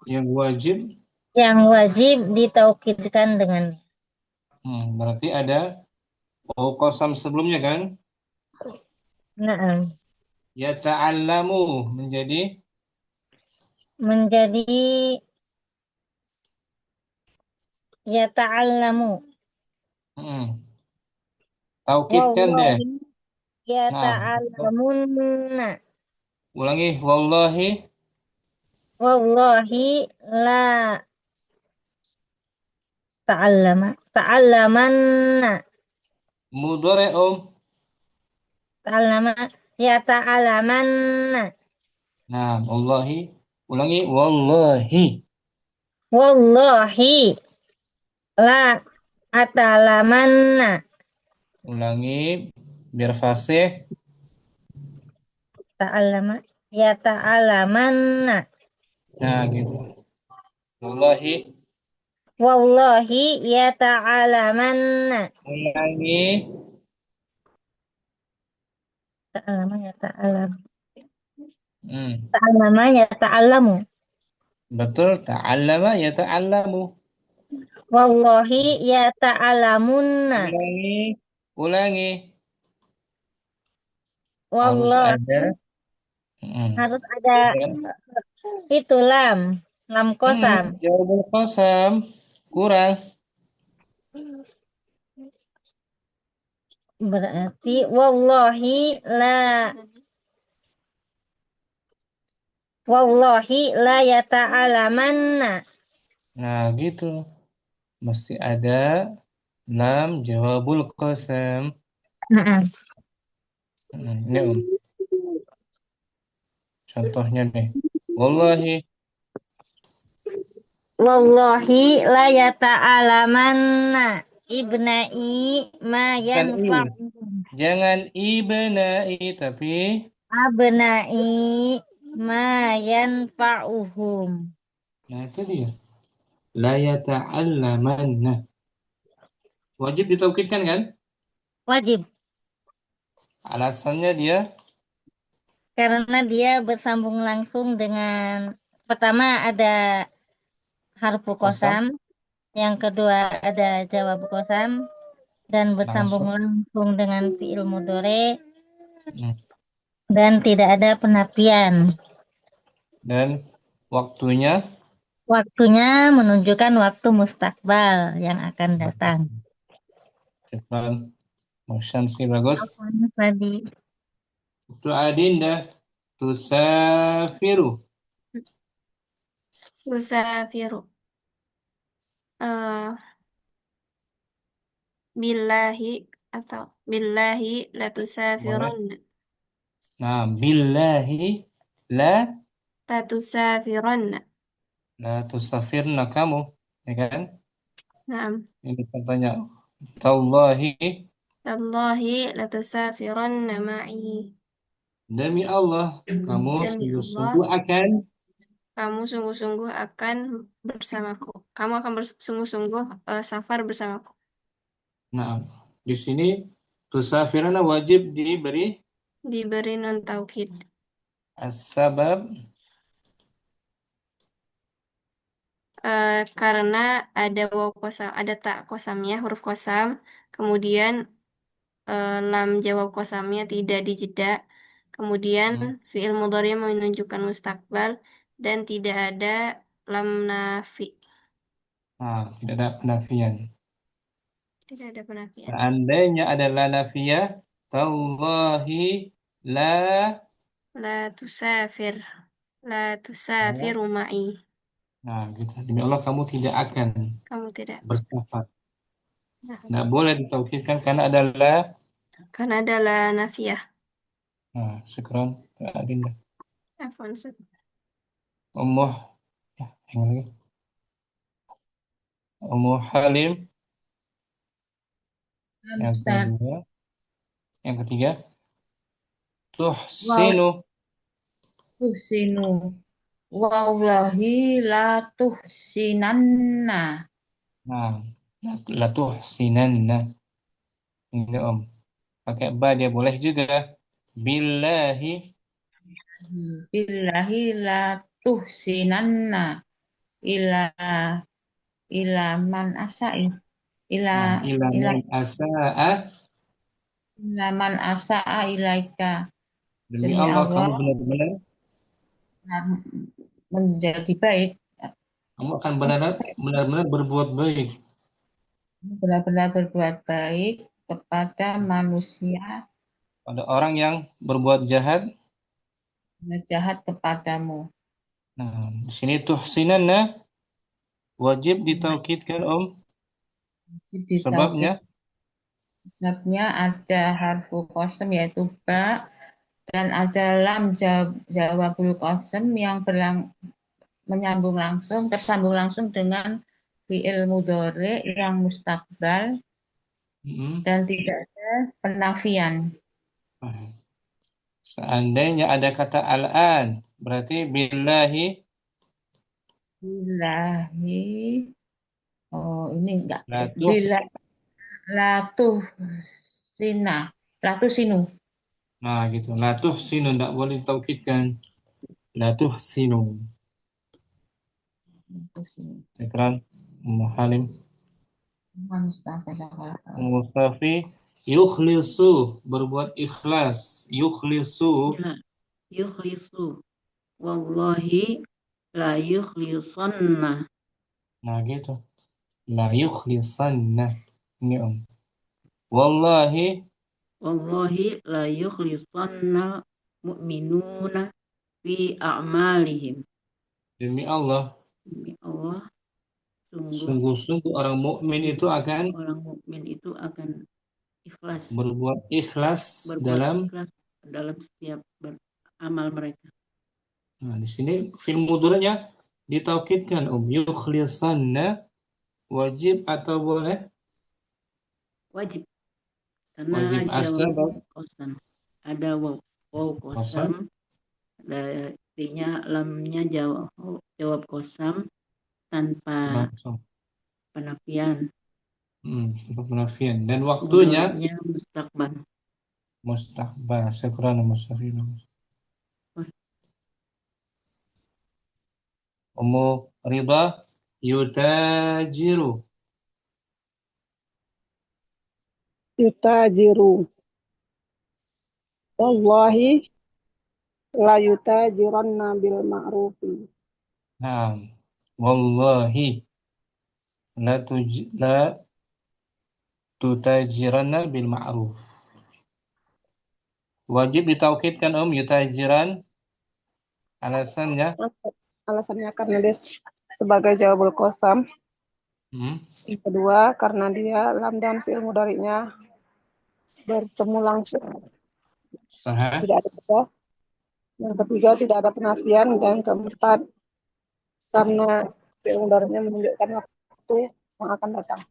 yang wajib. yang wajib ditaukidkan dengan Berarti ada waw qasam sebelumnya kan? na'am Yata'allamu menjadi yata'allamu taukidkan deh. wallahi Nah, yata'allamunna ulangi wallahi wallahi la ta'allamanna mudhari Om. ta'allama yata'allamanna Nah, wallahi ulangi wallahi. wallahi la atalamanna Ulangi biar fasih. ta'allama ya ta'alamanna Nah, gitu. Wallahi wallahi ya ta'alamanna ulangi. ta'allama ya ta'alam Hmm. ta'allama ya ta'allamu Betul, ta'allama ya ta'allamu. wallahi ya ta'alamunna Ulangi. Harus wallahi ada harus ada itu lam kosam jawabul qasam kurang. berarti wallahi la ya ta'alamanna. Nah, gitu. Mesti ada lam jawabul qasam. Ini Om. Contohnya nih. Wallahi La yata'alamanna ibna'i ma bukan i. yanfa'uhum. Jangan ibna'i tapi Abna'i ma yanfa'uhum. nah itu dia. La yata'allamanna. Wajib ditaukidkan kan? Wajib. Alasannya dia Karena dia bersambung langsung dengan pertama ada harfu qasam, yang kedua ada jawab qasam, dan bersambung langsung dengan fi'il mudhari dan tidak ada penafian. Dan waktunya Menunjukkan waktu mustakbal yang akan datang. Syukran. Syamsi bagus. Tadi Itu Adinda tusafiru. Musafiru. billahi atau billahi Boleh. latusafiranna. Nah, billahi la Latusafiranna. tusafirna kamu, ya kan? Naam. Ini contohnya. Tallahi, Tallahi latusafiranna ma'i. demi Allah, kamu Demi Allah, sungguh-sungguh akan. kamu sungguh-sungguh akan bersamaku. Kamu akan bersungguh-sungguh safar bersamaku. Nah, di sini tusafirna wajib diberi Diberi non taukid. as-sabab. Karena ada waw kosam, ada tak kosamnya, huruf kosam, kemudian lam jawab kosamnya tidak dijeda, kemudian fiil mudhari menunjukkan mustakbal dan tidak ada lam nafi, Nah, tidak ada penafian. tidak ada penafian. Seandainya ada la nafiyah, tallahi la La tusafir, la tusafiru ma'i. Nah, gitu. Demi Allah kamu tidak akan Kamu tidak. bersafar. Nah, Nggak boleh ditaukidkan karena ada la. karena ada la nafiyah. Nah, syukran Kak Adinda. Afwan, Ustaz. Ummu, ya, yang lagi. Ummu Halim, yang Ustaz. kedua. Yang ketiga, Wow, tuhsinu. tuhsinu. Wallahi la tuhsinanna. Nah, la tuhsinanna. Ini Om. Pakai ba dia boleh juga. Billahi. Billahi la tuhsinanna ila ila man asai ila Nah, ila ila man asa'a. ila man asaa ilaika. Demi Demi Allah Allah kamu benar-benar menjadi baik, kamu akan benar-benar berbuat baik benar-benar berbuat baik kepada manusia pada orang yang berbuat jahat. yang jahat kepadamu. Nah, di sini tuhsinanna wajib ditaukidkan Om. Sebabnya Sebabnya ada harfu qasam yaitu ba dan ada lam jawabul qasam yang tersambung langsung dengan fi'il mudhari yang mustakbal dan tidak ada penafian. Seandainya ada kata al-an, berarti billahi. Billahi, oh ini enggak. Latuh. Bila latuh sinu. Nah, gitu. Latuh sinu enggak boleh ditaukidkan. Latuh sinu. Syukran Halim. Mustafi yukhlisu, berbuat ikhlas. Yukhlisu. Ya, yukhlisu. Wallahi la yukhlisanna. Nah, gitu. La yukhlisanna. Ini Om. Wallahi la yukhlisanna mu'minuna fi a'malihim. Demi Allah, sungguh-sungguh orang mukmin itu akan ikhlas, berbuat ikhlas dalam setiap amal mereka. Nah, di sini fi'il mudhari'nya ditaukidkan yukhlisanna wajib atau boleh? Wajib. Karena wajib asal qasam. Ada waw qasam. Artinya lamnya jawab qasam tanpa penafian. Tanpa penafian dan waktunya mustakbal. Syukran Mustafi. Ummu Ridha yutajiru. Wallahi la yutajiranna bil ma'rufi. Nah, wallahi la tutajiranna bil ma'ruf. Wajib ditaukidkan yutajiran. Alasannya Alasannya karena dia sebagai jawabul qasam. Yang kedua, karena dia lam dan fi'il mudhari'nya bertemu langsung, Sahih. tidak ada beda. Yang ketiga, tidak ada penafian. Dan yang keempat, karena fi'il mudhari'nya menunjukkan waktu yang akan datang.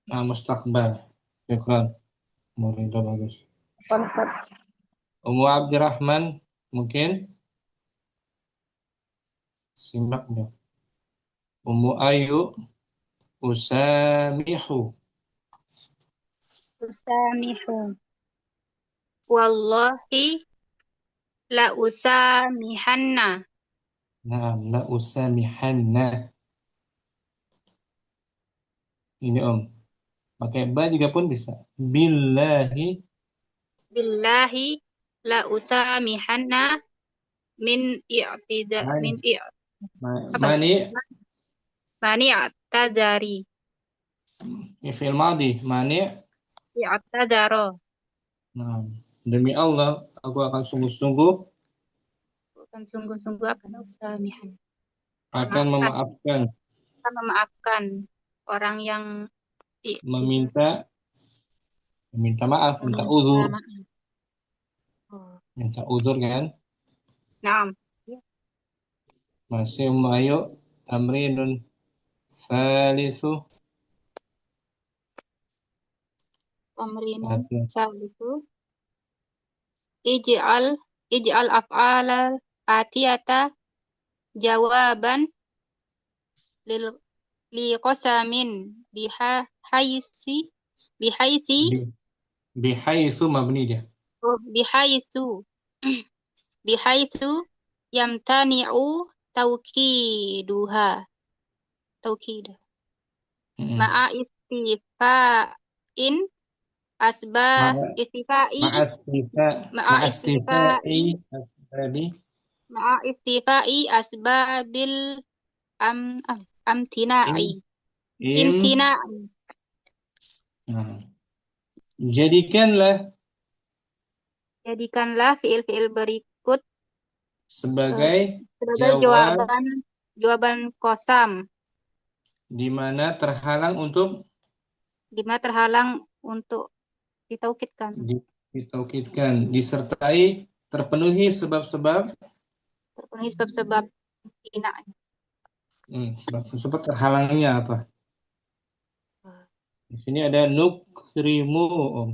Mustaqbal. Syukran. Itu bagus. Konsep Ummu Abdurrahman mungkin simak ya. Ummu Ayu usamihu. Usamihu. Wallahi la usamihanna. Naam, la usamihanna. Ini Om. Pakai ba juga pun bisa. Billahi. Billahi la usamihanna min Mani. apa? Mani. Mani i'tadari. Fi'il madi. Mani. I'tadaro. Nah, demi Allah, aku akan sungguh-sungguh Bukan sungguh-sungguh akan usamihan. akan memaafkan, Akan memaafkan orang yang meminta maaf, minta meminta uzur, maaf. Oh. minta uzur kan? Naam. Masih Ayu tamrinun salisu. Tamrinun salisu. Ij'al af'alal atiyata jawaban li qasamin bihaisi Bihaisu mabni dia. bihaisu bihaisu yamtani'u taukidah ma'a istifa'in Ma'astifai asbabi. ma'a istifa'i asbabil amtina'i imtina'i. Nah, jadikanlah Fi'il-fi'il berikut sebagai sebagai jawaban kosam di mana terhalang untuk ditaukidkan, disertai terpenuhi sebab-sebab imtina'i. sebab terhalangnya apa? Di sini ada nukrimu, Om.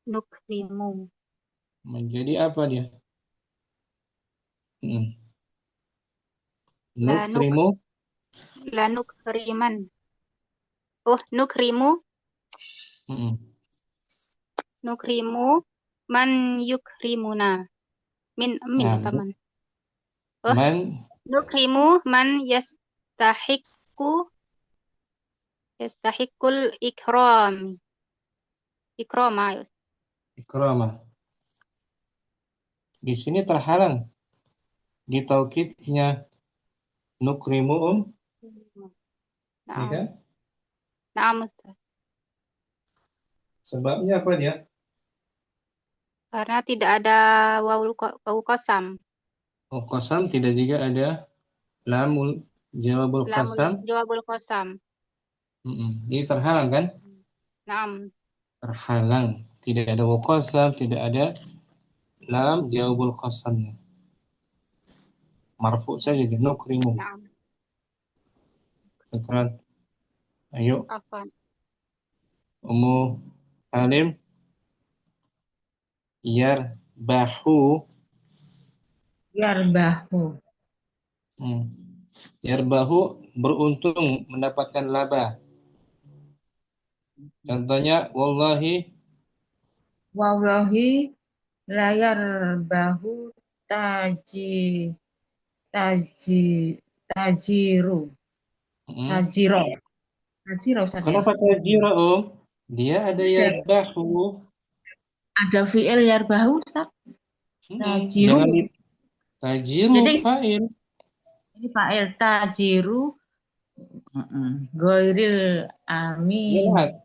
Nukrimu. Menjadi apa dia? Nukrimu. La nukriman. Nukrimu. Nukrimu man yukrimuna. Min apa man? Nukrimu man yastahiqul ikrama. Di sini terhalang di taukidnya nukrimu, ya kan? Naam, Ustaz. Sebabnya apa dia? Karena tidak ada wawu qasam. Qasam, tidak juga ada lamul jawabul qasam. Jawabul qasam. Jadi terhalang kan? Naam. Terhalang. Tidak ada wawu qasam, tidak ada lam jawabul qasamnya. Marfu saja dia, nukrimu. Naam. Syukran. Ayo. Afwan. Ummu Halim. Yarbahu. Yarbahu beruntung, mendapatkan laba. Contohnya wallahi la yarbahu tajiro. Ustaz, kenapa tajiro, Om? Dia ada yarbahu. Ada fi'il yarbahu, Ustaz. Tajiru. Jangan tajiru. Jadi, fa'il. Ini fa'il tajiru. Goiril amin.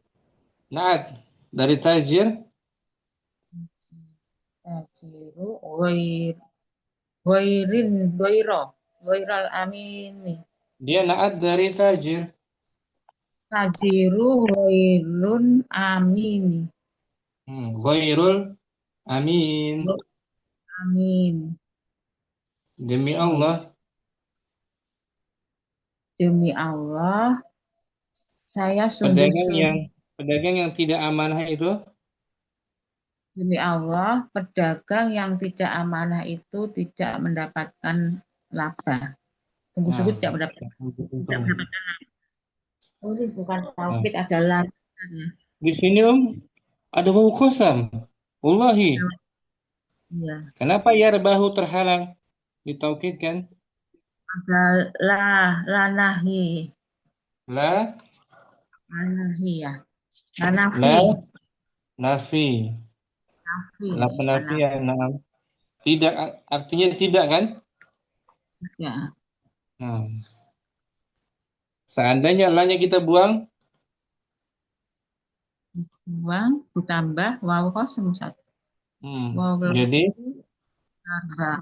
Naat. Dari tajir. Tajiru goiral amin. Dia naat dari tajir. Tajiru ghairun amin. Ghairul amin. Amin. Demi Allah, Demi Allah, saya pedagang sungguh-sungguh. yang tidak amanah itu Demi Allah, pedagang yang tidak amanah itu tidak mendapatkan laba. Sungguh-sungguh nah, tidak mendapatkan. Tidak mendapatkan. Oh, ini bukan nah, tauhid, adalah ya. di sini ada wawu qasam. Wallahi. Iya. Kenapa yarbahu terhalang ditaukidkan? Adalah lanahi, La lanahi ya. Lanafi, la nafi. nafi, La bukan nafi. penafian. Nah, tidak artinya tidak kan? Ya. Nah, seandainya la-nya kita buang, Buang, ditambah wawu kosong satu. Wawu jadi yarba.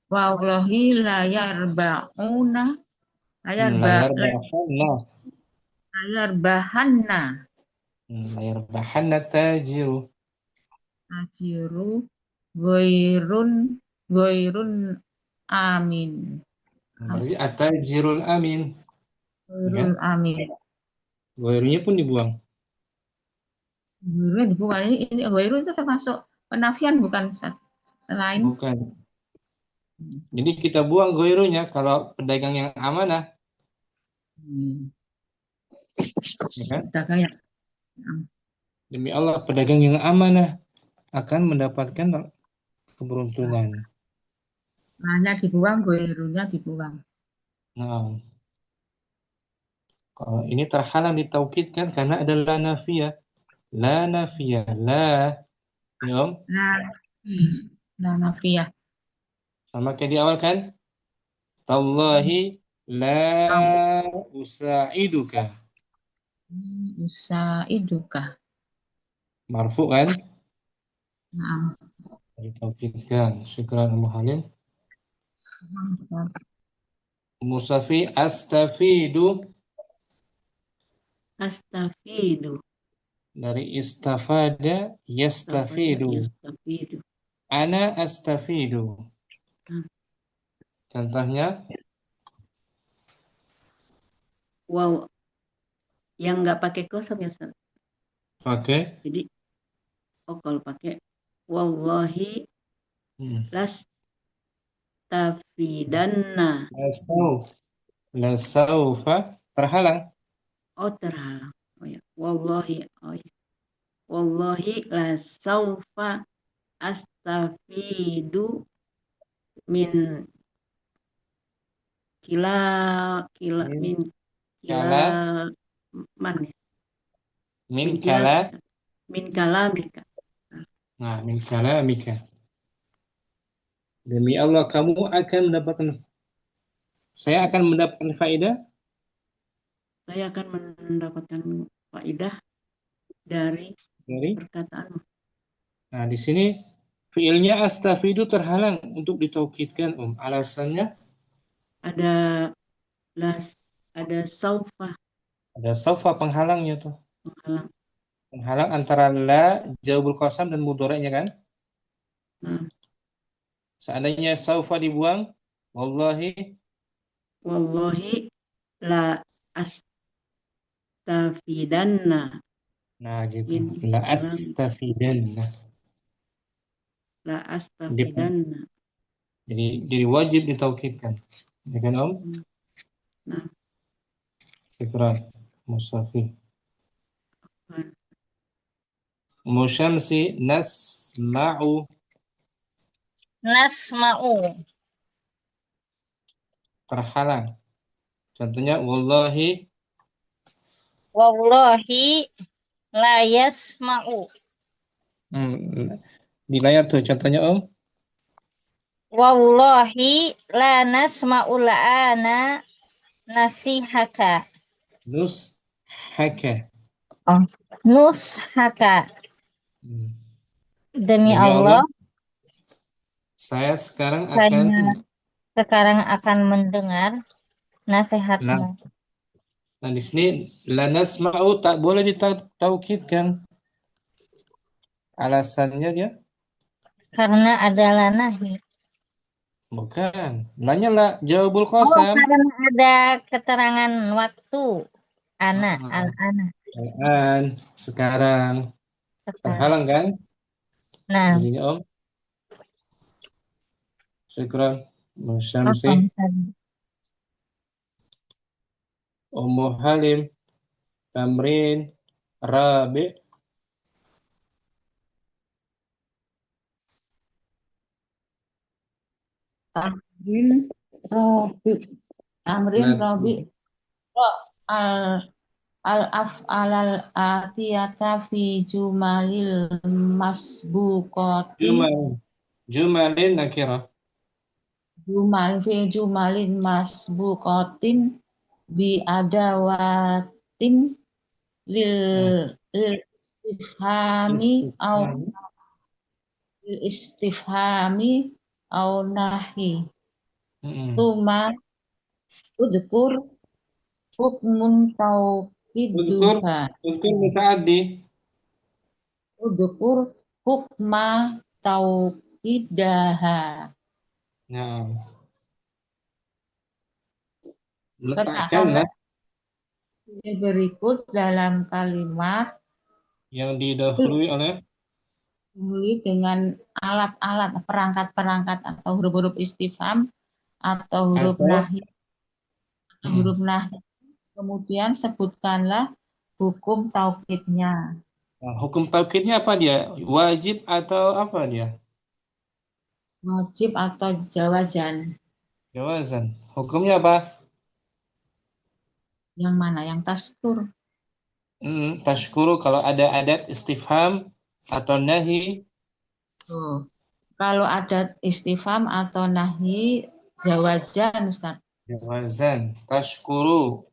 Wallahi la yarba'una. layar bahanna. Layar bahanna. Layar bahanna tajiru. Tajiru goirun goirun amin. Berarti atajirul amin. Goirul amin. Goirunya pun dibuang. Goirun dibuang. Ini goirun itu termasuk penafian bukan, Ustaz? Selain Bukan. Jadi kita buang goirunya kalau pedagang yang amanah. Ya kan? pedagang yang Demi Allah, pedagang yang amanah akan mendapatkan keberuntungan. hanya dibuang, goirunnya dibuang. Nah, kalau ini terhalang ditaukidkan karena ada la nafiyah. La nafiyah. La. Ya, Om? Nah, nafiyah. Sama kayak di awal kan? Tallahi la usaiduka. Usaiduka. Marfu kan? Nah, Ditaukidkan. Syukran Abu Halim. Musafi astafidu. Astafidu. Dari istafada yastafidu. Yastafidu. Ana astafidu. Contohnya Wow, yang nggak pakai kosong ya Ustaz. pakai Jadi, kalau pakai wallahi las tafidanna. lasaufa terhalang. Oh, terhalang. Oh ya, wallahi. Oh ya. Wallahi lasaufa astafidu min kila min kila man ya. Min kala. Min kalamika. Nah, min kalamika. Demi Allah kamu akan mendapatkan, saya akan mendapatkan faedah. Saya akan mendapatkan faedah dari perkataanmu. Nah, di sini fiilnya astafidu terhalang untuk ditaukidkan, Alasannya ada saufa. Ada saufa penghalangnya tuh. Penghalang. Penghalang antara la jawabul qasam dan mudhari'nya kan? Nah. Seandainya saufa dibuang, wallahi la astafidanna. Nah, gitu. La astafidanna. La astafidanna. Jadi wajib ditaukidkan. Ya kan, Om? Nah. Syukran. Musafi. Musyamsi nasma'u. Nasma'u. Terhalang. Contohnya wallahi la yasma'u. Di layar tuh contohnya, Om. Wallahi la nasma'u la'ana nasihaka. Nushaka. Nushaka. Demi Allah, saya sekarang akan mendengar nasihatmu. Nah, di sini la nasma'u tak boleh ditaukidkan. Alasannya dia Karena ada nahi. bukan. Nanya lah jawabul Oh, qasam. karena ada keterangan waktu. Ana, Ah, al-ana. Al-an, sekarang. Sekarang. Terhalang kan? Nah, Bunyinya Om. Syukran. apa Syamsi. tadi? Ummu Halim. Tamrin. Rabi. Tamrin Robi. Tamrin Nah, Robi. Al al af'alal atiyata fi jumalil masbuqati Jumal. Jumalin nakirah. jumalin masbuqatin bi adawatin lil Nah, lil istifhami au istifham. lil istifhami au nahi Mm-mm. tuma udkur hukmun Udkur. tauqiduha Udkur mutaaddi. udkur hukma tauqidaha. Nah, Katakanlah letakkanlah berikut dalam kalimat yang didahului oleh dengan alat-alat perangkat-perangkat atau huruf-huruf istifham atau huruf atau nahi atau huruf nahi. Kemudian sebutkanlah hukum taukidnya. Nah, hukum taukidnya apa dia? Wajib atau apa dia? Wajib atau jawazan. Jawazan. Hukumnya apa? Yang mana? Yang taskur. Tashkuru kalau ada adat istifham atau nahi. Tuh. Kalau ada istifham atau nahi jawazan, Ustaz. Jawazan. Tashkuru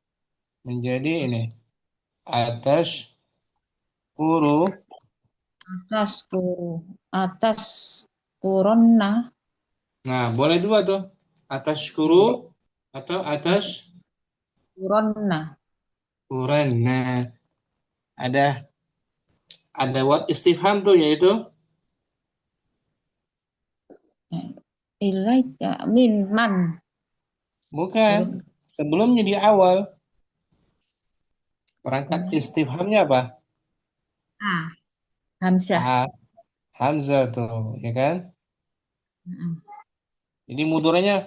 menjadi ini. Atashkuru. Atas kuronna Nah, boleh dua tuh. Atashkuru atau kuronna. atashkuran. Nah, ada wat istifham tuh yaitu Ilaika min man. bukan sebelumnya di awal perangkat Hmm. istifhamnya apa? Hamzah. Hamzah tuh, ya kan? Mm-mm. Jadi mudoranya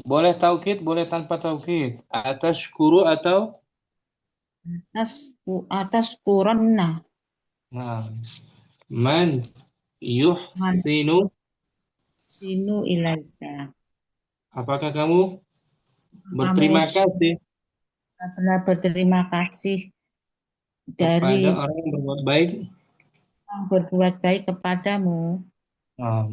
boleh taukid, boleh tanpa taukid. Atashkuru atau Atas kuronna. nah, man Man yuhsinu. sinu ilaika. Apakah kamu Kamu berterima kasih benar berterima kasih kepada dari orang yang berbuat baik? yang berbuat baik kepadamu. Nah,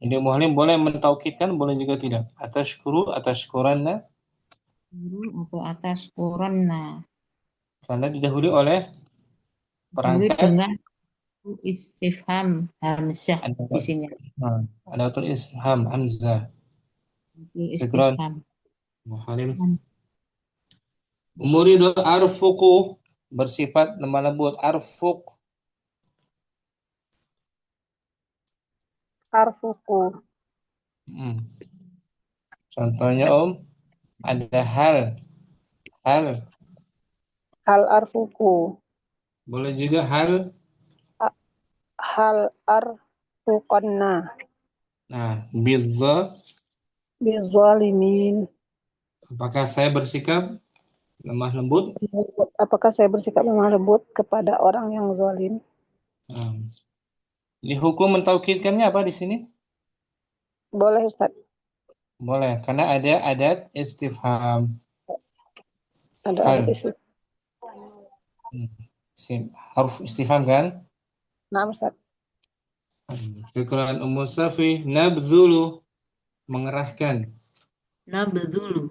jadi muhlim boleh mentaukidkan, boleh juga tidak. Atashkuru, atashkuranna, Atau atas kuronna. karena didahului oleh Jadi perangkat dengan istifham hamzah ada di sini. ada istifham hamzah. Syukran Istifham. muhlim. Dan Umuridu arfuku bersifat lemah lembut. Arfuk Arfuku. Contohnya Om ada hal Hal arfuku. boleh juga hal. Hal arfukonna. Nah, bizza Bizalimin. apakah saya bersikap lemah lembut? Apakah saya bersikap lemah lembut kepada orang yang zalim? Nah, di hukum mentaukidkannya apa di sini? Boleh, Ustaz. Boleh, karena ada adat istifham. Ada Hal. adat isi. Huruf istifham kan? Nah, Ustaz. Kekurangan Ummu Safi nabzulu mengerahkan. Nabzulu.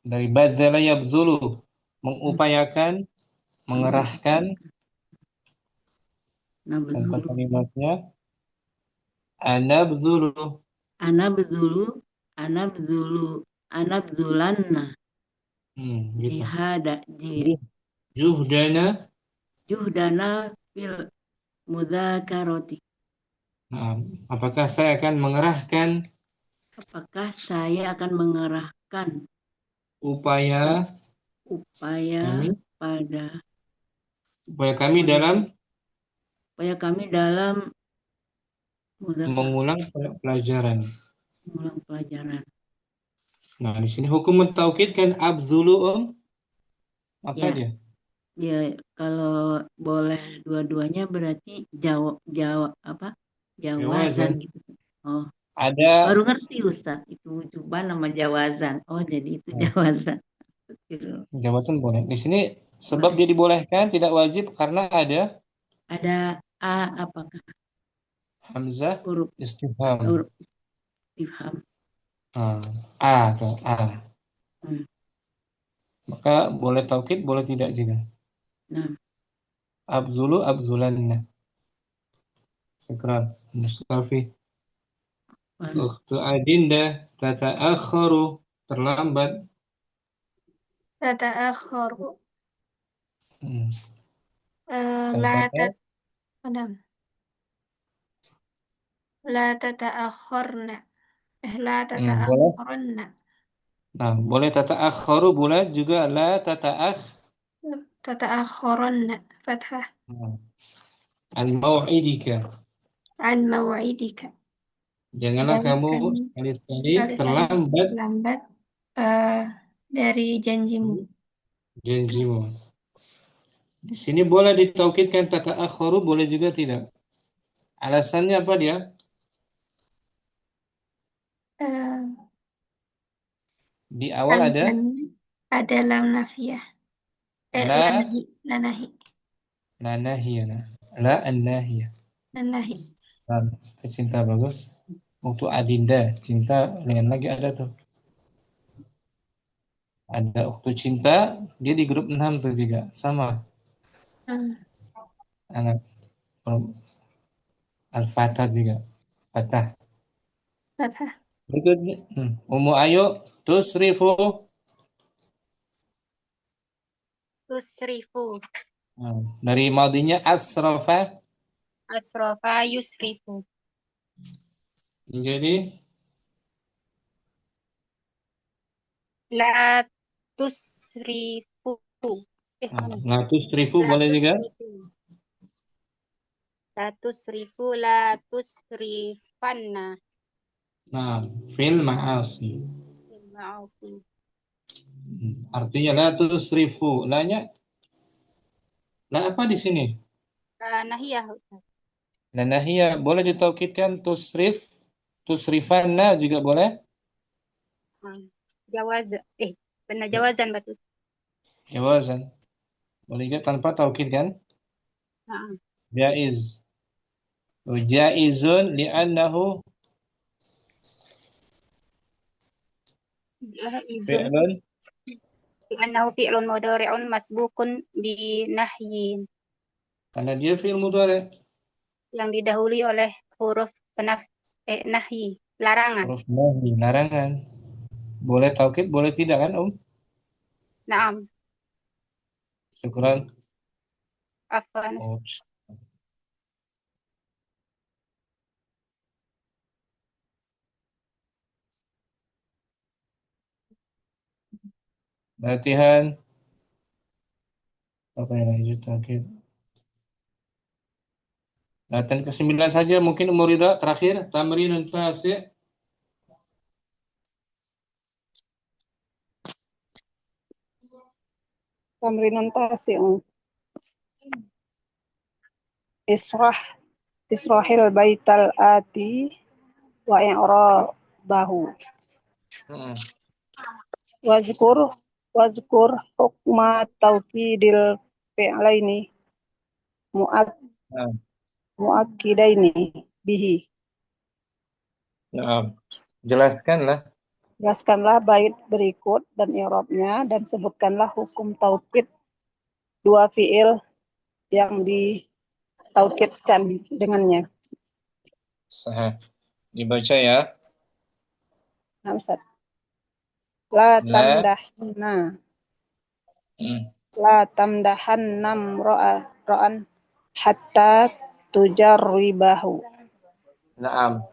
Dari bazala yabzulu mengupayakan, mengerahkan. Contoh Nabzulu. kalimatnya anabzulu. Anabzulu. Anabzulu. Anabzulanna. Gitu. Jihada, Juhdana. juhdana fil mudzakarati. Nah, apakah saya akan mengerahkan Apakah saya akan mengerahkan upaya upaya kami pada upaya kami dalam upaya kami dalam mudzakar mengulang pelajaran. mengulang pelajaran? Nah, di sini hukum taukid kan abdulu apa Ya, dia? ya kalau boleh dua-duanya berarti apa? Jawazan Jawazan. gitu. Oh, Ada baru ngerti Ustadz itu wujuban nama jawazan. Oh, jadi itu jawazan. jawazan boleh. Di sini sebab Boleh. dia dibolehkan tidak wajib karena ada Ada a apakah hamzah huruf istifham. huruf istifham? A atau A. Hmm. Maka boleh taukid, boleh tidak juga. Nah, Abdulu abdulanna. Sekran Mustafi. Ukhtu Adinda tata'akharu terlambat. Tata'akharu. Hmm. La Contohnya tata'akharna. La boleh. tata'akharna. Nah, boleh tata'akharu boleh juga la tata'akh Tata'akharanna. Fathah. an mau'idika. An maw'idika. Janganlah kamu Jauhkan sekali-sekali sekali-kali terlambat lambat eh, dari janjimu. janjimu. Di sini boleh ditaukidkan tata'akharu, boleh juga tidak. Alasannya apa dia? Eh, Di awal ada Alasannya ada lam nafiyah. la Lanahi. nahiyah. La an-nahiyah. Lanahi. Nah, cinta bagus. Untuk Adinda, cinta lain lagi ada tuh. Ada waktu cinta, dia di grup 6 tuh juga. Sama. Anak Al-Fatah juga. Fatah. Fathah. Berikutnya, Ummu Ayu, tusrifu. Tusrifu. Dari maudinya asrafa. Asrafa yusrifu. Jadi, La tusrifu. la tusrifu La boleh juga. tusrifu. La tusrifu. La tusrifanna. Nah, fil ma'asi. Ma'asi. Artinya la tusrifu. Lanya, la apa di sini? Nahiyah, Ustaz. La nahiyah boleh ditaukidkan tusrif. Tusrifanna juga boleh. Jawaz. Benar jawazan batu. Jawazan. Boleh juga tanpa taukid kan? Jaiz. Jaizun li'annahu fi'lun. Li'annahu fi'lun mudhari'un masbukun binahyin. Karena dia fi'il mudhari. Yang didahului oleh huruf nahyi, larangan. Huruf nahi, larangan. Boleh taukid, boleh tidak kan, Naam. Syukran. Afwan. Latihan. Apa yang lanjut taukid? Latihan ke-9 saja mungkin umur Ridha terakhir. Tamrinun tasi'. Tamrinun tasi'un. Israhil baital ati wa i'rabahu. Wazkur hukma tawkidil fi'laini mu'akkidaini bihi. Jelaskanlah. Jelaskanlah bait berikut dan i'rabnya dan sebutkanlah hukum taukid dua fi'il yang ditaukidkan dengannya. Sahih. Dibaca ya. Nah, Ustaz. La tamdahna. La tamdahanna ro'an hatta tujarribahu. Naam.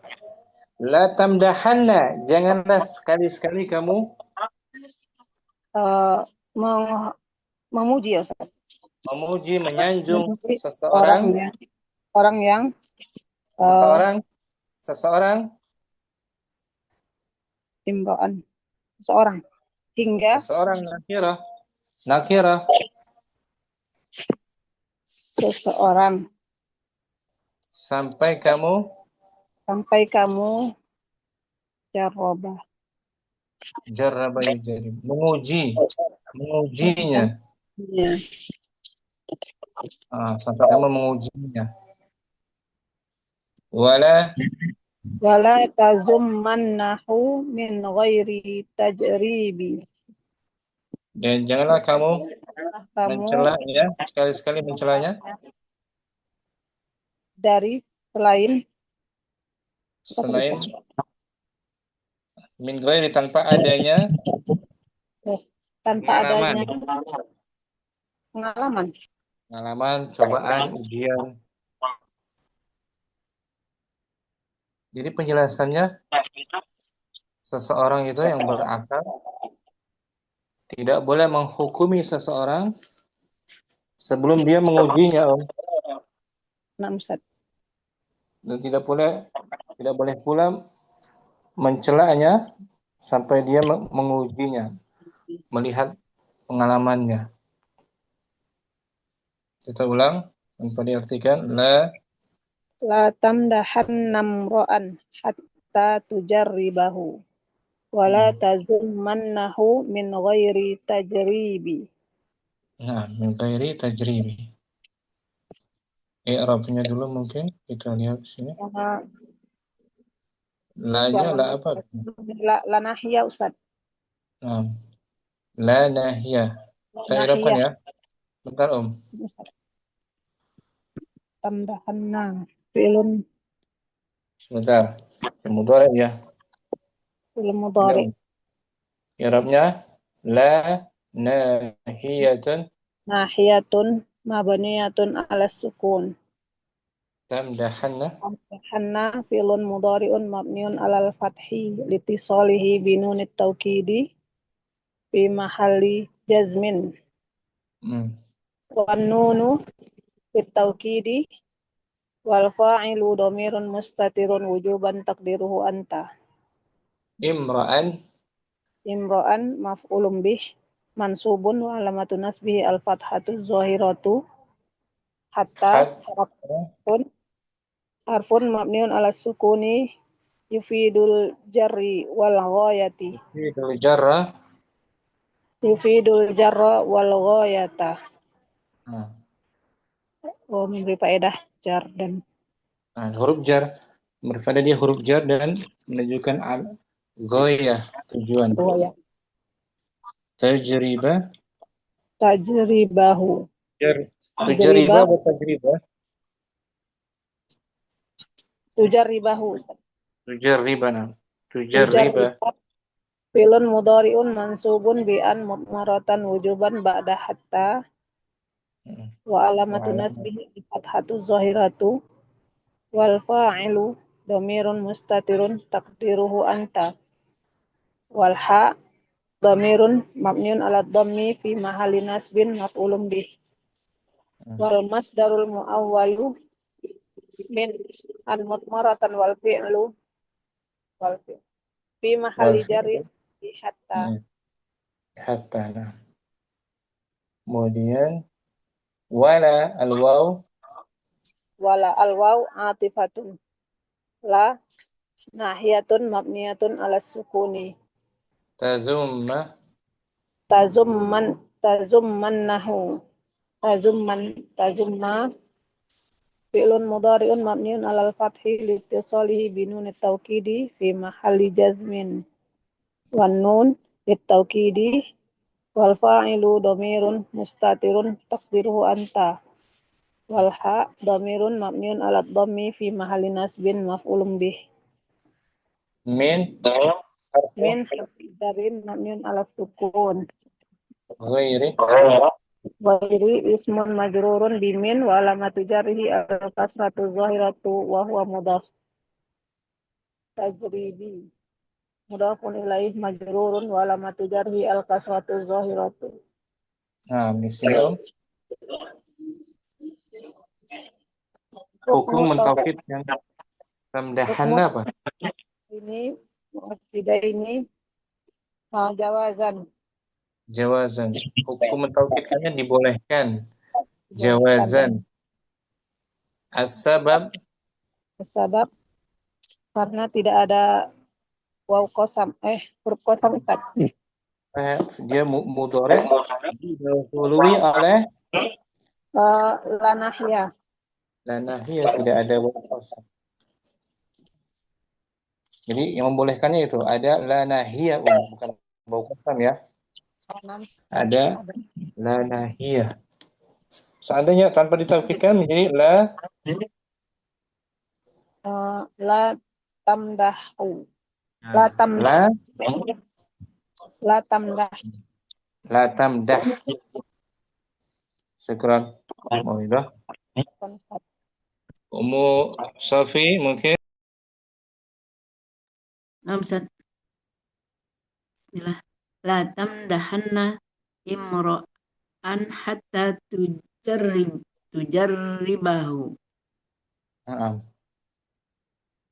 La tamdahanna, janganlah sekali-sekali kamu Memuji ya Ustaz. memuji, menyanjung Memuji seseorang, orang yang seseorang imro'an, seorang hingga nakirah, seseorang sampai kamu jarraba yujarib, mengujinya. ya. Sampai kamu mengujinya. Wala tazummannahu min ghairi tajribi. Dan janganlah kamu mencelanya, sekali-sekali mencelanya dari selain min ghairi, tanpa adanya pengalaman, cobaan, ujian. Jadi penjelasannya, seseorang itu yang berakal tidak boleh menghukumi seseorang sebelum dia mengujinya, Om. Dan tidak boleh pula mencelanya sampai dia mengujinya, melihat pengalamannya. Kita ulang tanpa diartikan. La tamdahanna imro'an hatta tujarribahu. Wala tazummannahu min ghairi tajribi. Nah, min ghairi tajribi. I'rabnya dulu mungkin kita lihat sini. La-nya la apa? La nahya Ustaz. Nah, la nahya. Kita i'rabkan ya. Bentar Om. Tamdahanna fi'lun Sebentar. Mudhari ya. fi'lun mudhari. I'rabnya la nahiyatun mabniyatun 'ala sukun. Tamdahanna fi'lun mudhari'un mabniun 'alal fathi litisalihi bi nunit taukidi fi mahalli jazmin. Wan nunu fit taukidi wal fa'ilu dhamirun mustatirun wujuban taqdiruhu anta. Imra'an maf'ulun bih mansubun wa alamatun nasbihi al fathatu zahiratu hatta harfun mabniun ala sukuni yufidul jarri wal ghayati. Yufidul jarra wal ghayata. Memberi faedah jar dan huruf jar. Berfaedah dia huruf jar dan menunjukkan ghayah, tujuan. Tajribahu. Tajribahu. Filun mudhari'un mansubun bi'an mudmaratan wujuban ba'da hatta wa alamatun nasbihi fathatu zahiratu wal fa'ilu dhamirun mustatirun taqdiruhu anta wal ha dhamirun mabniun ala dhammi fi mahalli nasbin maf'ulun bih wal masdarul muawwalu min an mudmaratan wal fi'lu fi mahalli jarri hatta. Kemudian wala al-waw atifatun la nahiyatun mabniyatun ala sukuni tazumma fi'lun mudhari'un mabniun alal fathi litisalihi binunit taukidi fi mahalli jazmin wan nun littaukidi wal fa'ilu dhamirun mustatirun taqdiruhu anta wal ha dhamirun mabniun ala dhammi fi mahalli nasbin maf'ulun bih min harfin mabniun ala sukun Ghairi. Ghairi ismun majrurun bimin wa alamatu jarrihi al-kasratu zahiratu wa huwa mudhaf. Tajribi mudhafun ilaih majrurun wa alamatu jarrihi al-kasratu zahiratu. Nah, di sini Om. Hukum mentauhid yang tamdahanna apa? Ini tidak ini jawazan. Jawazan. Hukum mentauhidkannya dibolehkan. Jawazan. As-sabab Sebab karena tidak ada waw kosam huruf kosam Ustaz. dia mudhari didahului oleh La nahya. la nahiyah, tidak ada waw qasam. Jadi yang membolehkannya itu ada la nahiyah, bukan waw qasam ya. Ada la nahiyah. Seandainya tanpa ditaukidkan menjadi La tamdahu. La tamdah. La tamdah. la tamdah. Syukran. Ummu Safi mungkin. Ustaz. Bismillah. La tamdahanna imra'an hatta tujarribahu. Naam.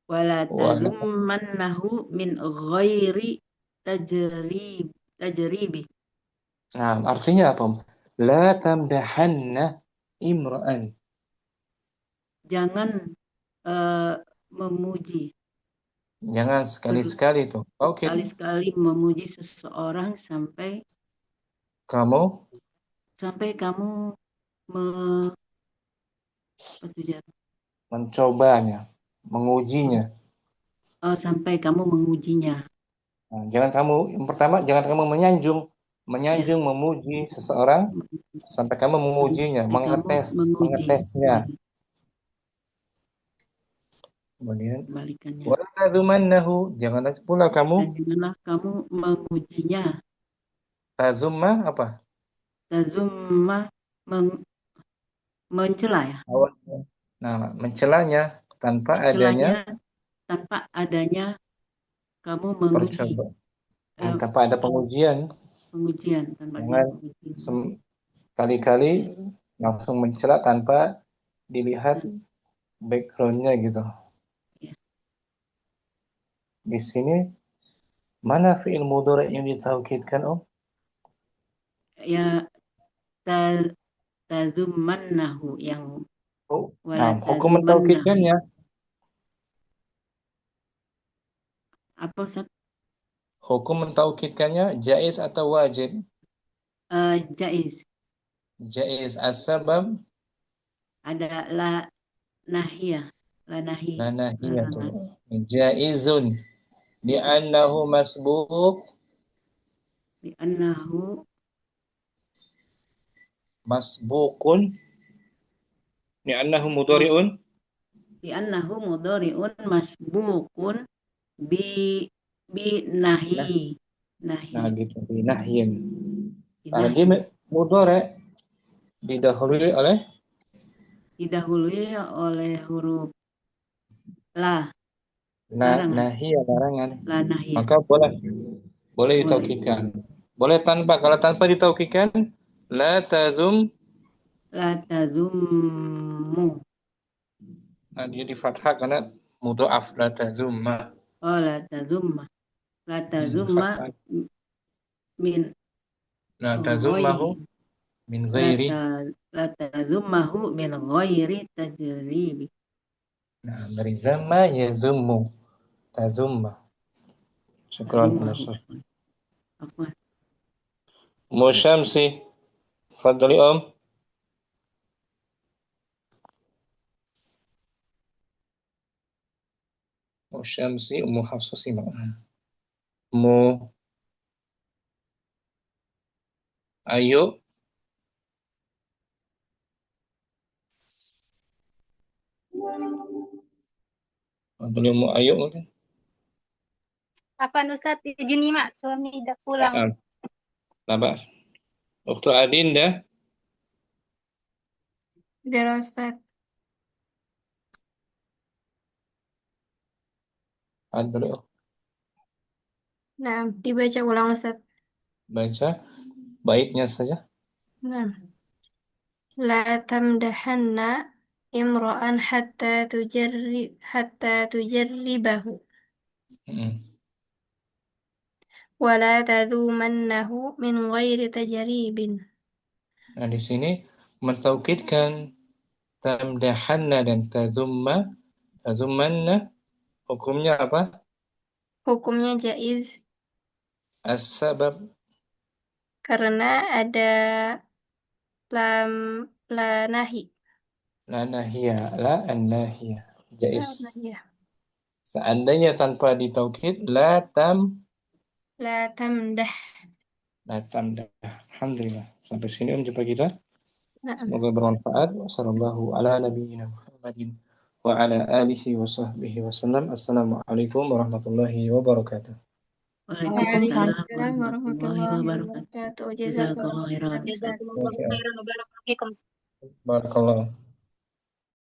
Wala tazummannahu min ghairi tajribi. Nah, artinya apa? La tamdahanna imra'an. Jangan memuji. Jangan sekali-sekali tuh. Oke. Sekali-sekali memuji seseorang sampai Kamu mencobanya, mengujinya. Sampai kamu mengujinya. Nah, yang pertama jangan kamu menyanjung, memuji seseorang sampai kamu mengujinya, mengetesnya. Kemudian wala tazumannahu, janganlah pula kamu mengujinya. Tazumma apa? Tazumma mencela ya. Nah, mencelanya tanpa adanya kamu menguji. Tanpa ada pengujian. Jangan sekali-kali langsung mencela tanpa dilihat backgroundnya gitu. Di sini mana fi'il mudhari' yang ditaukidkan, Om? Ya, tazummannahu yang hukum mentaukidkannya apa, Ustaz? Hukum mentaukidkannya jaiz atau wajib? Jaiz. Jaiz. As-sabab ada la nahiyah. La nahiyah. Jaizun li'annahu masbuqun li'annahu mudhari'un masbuqun bi nahi. Nah gitu, bi nahyin. Karena dia mudhari' didahului oleh huruf la. Nahiyah, larangan. La nahiyah. Maka boleh ditaukidkan. Boleh tanpa. Kalau tanpa ditaukidkan la tazummu. Nah, dia di fathah karena mudhaf la tazumma. La tazumma. La tazumma min la tazummahu min ghairi. La tazummahu min ghairi tajribi. Nah, dari zamma yazummu. Tazumma. Syukran. Musyamsi. Fadli Om. Musyamsi Ummu Hafsah simak. Ayo. Fadli Ummu Ayo mungkin. Apa Ustaz izin nih Mak, suami udah pulang. Labas. Waktu Adinda, Dari Ustaz. beliau Nah, dibaca ulang Ustaz. baca baiknya saja. Nah, la tamdahanna imra'an hatta tujarribahu Mm. wa la tadhumannahu min ghairi tajribin. Nah, di sini mentaukidkan tamdahanna dan tazummanna hukumnya apa? Hukumnya jaiz As-sabab karena ada lam la nahi. la nahiyah, la an-nahiyah. Jaiz. Ya. Seandainya tanpa ditaukid La tamdah. la tamdah. Alhamdulillah. Sampai sini jumpa kita. Nah, Semoga bermanfaat. Wassallallahu ala nabiyyina Muhammadin wa ala alihi wa sahbihi wasallam. Assalamualaikum warahmatullahi wabarakatuh. Waalaikumsalam Waalaikumsalam warahmatullahi warahmatullahi wabarakatuh. wabarakatuh. Jazakallahu Jazakallahu khairan. khairan Ustaz. Jazakumullahu khairan wa barakallahu fikum. Barakallah.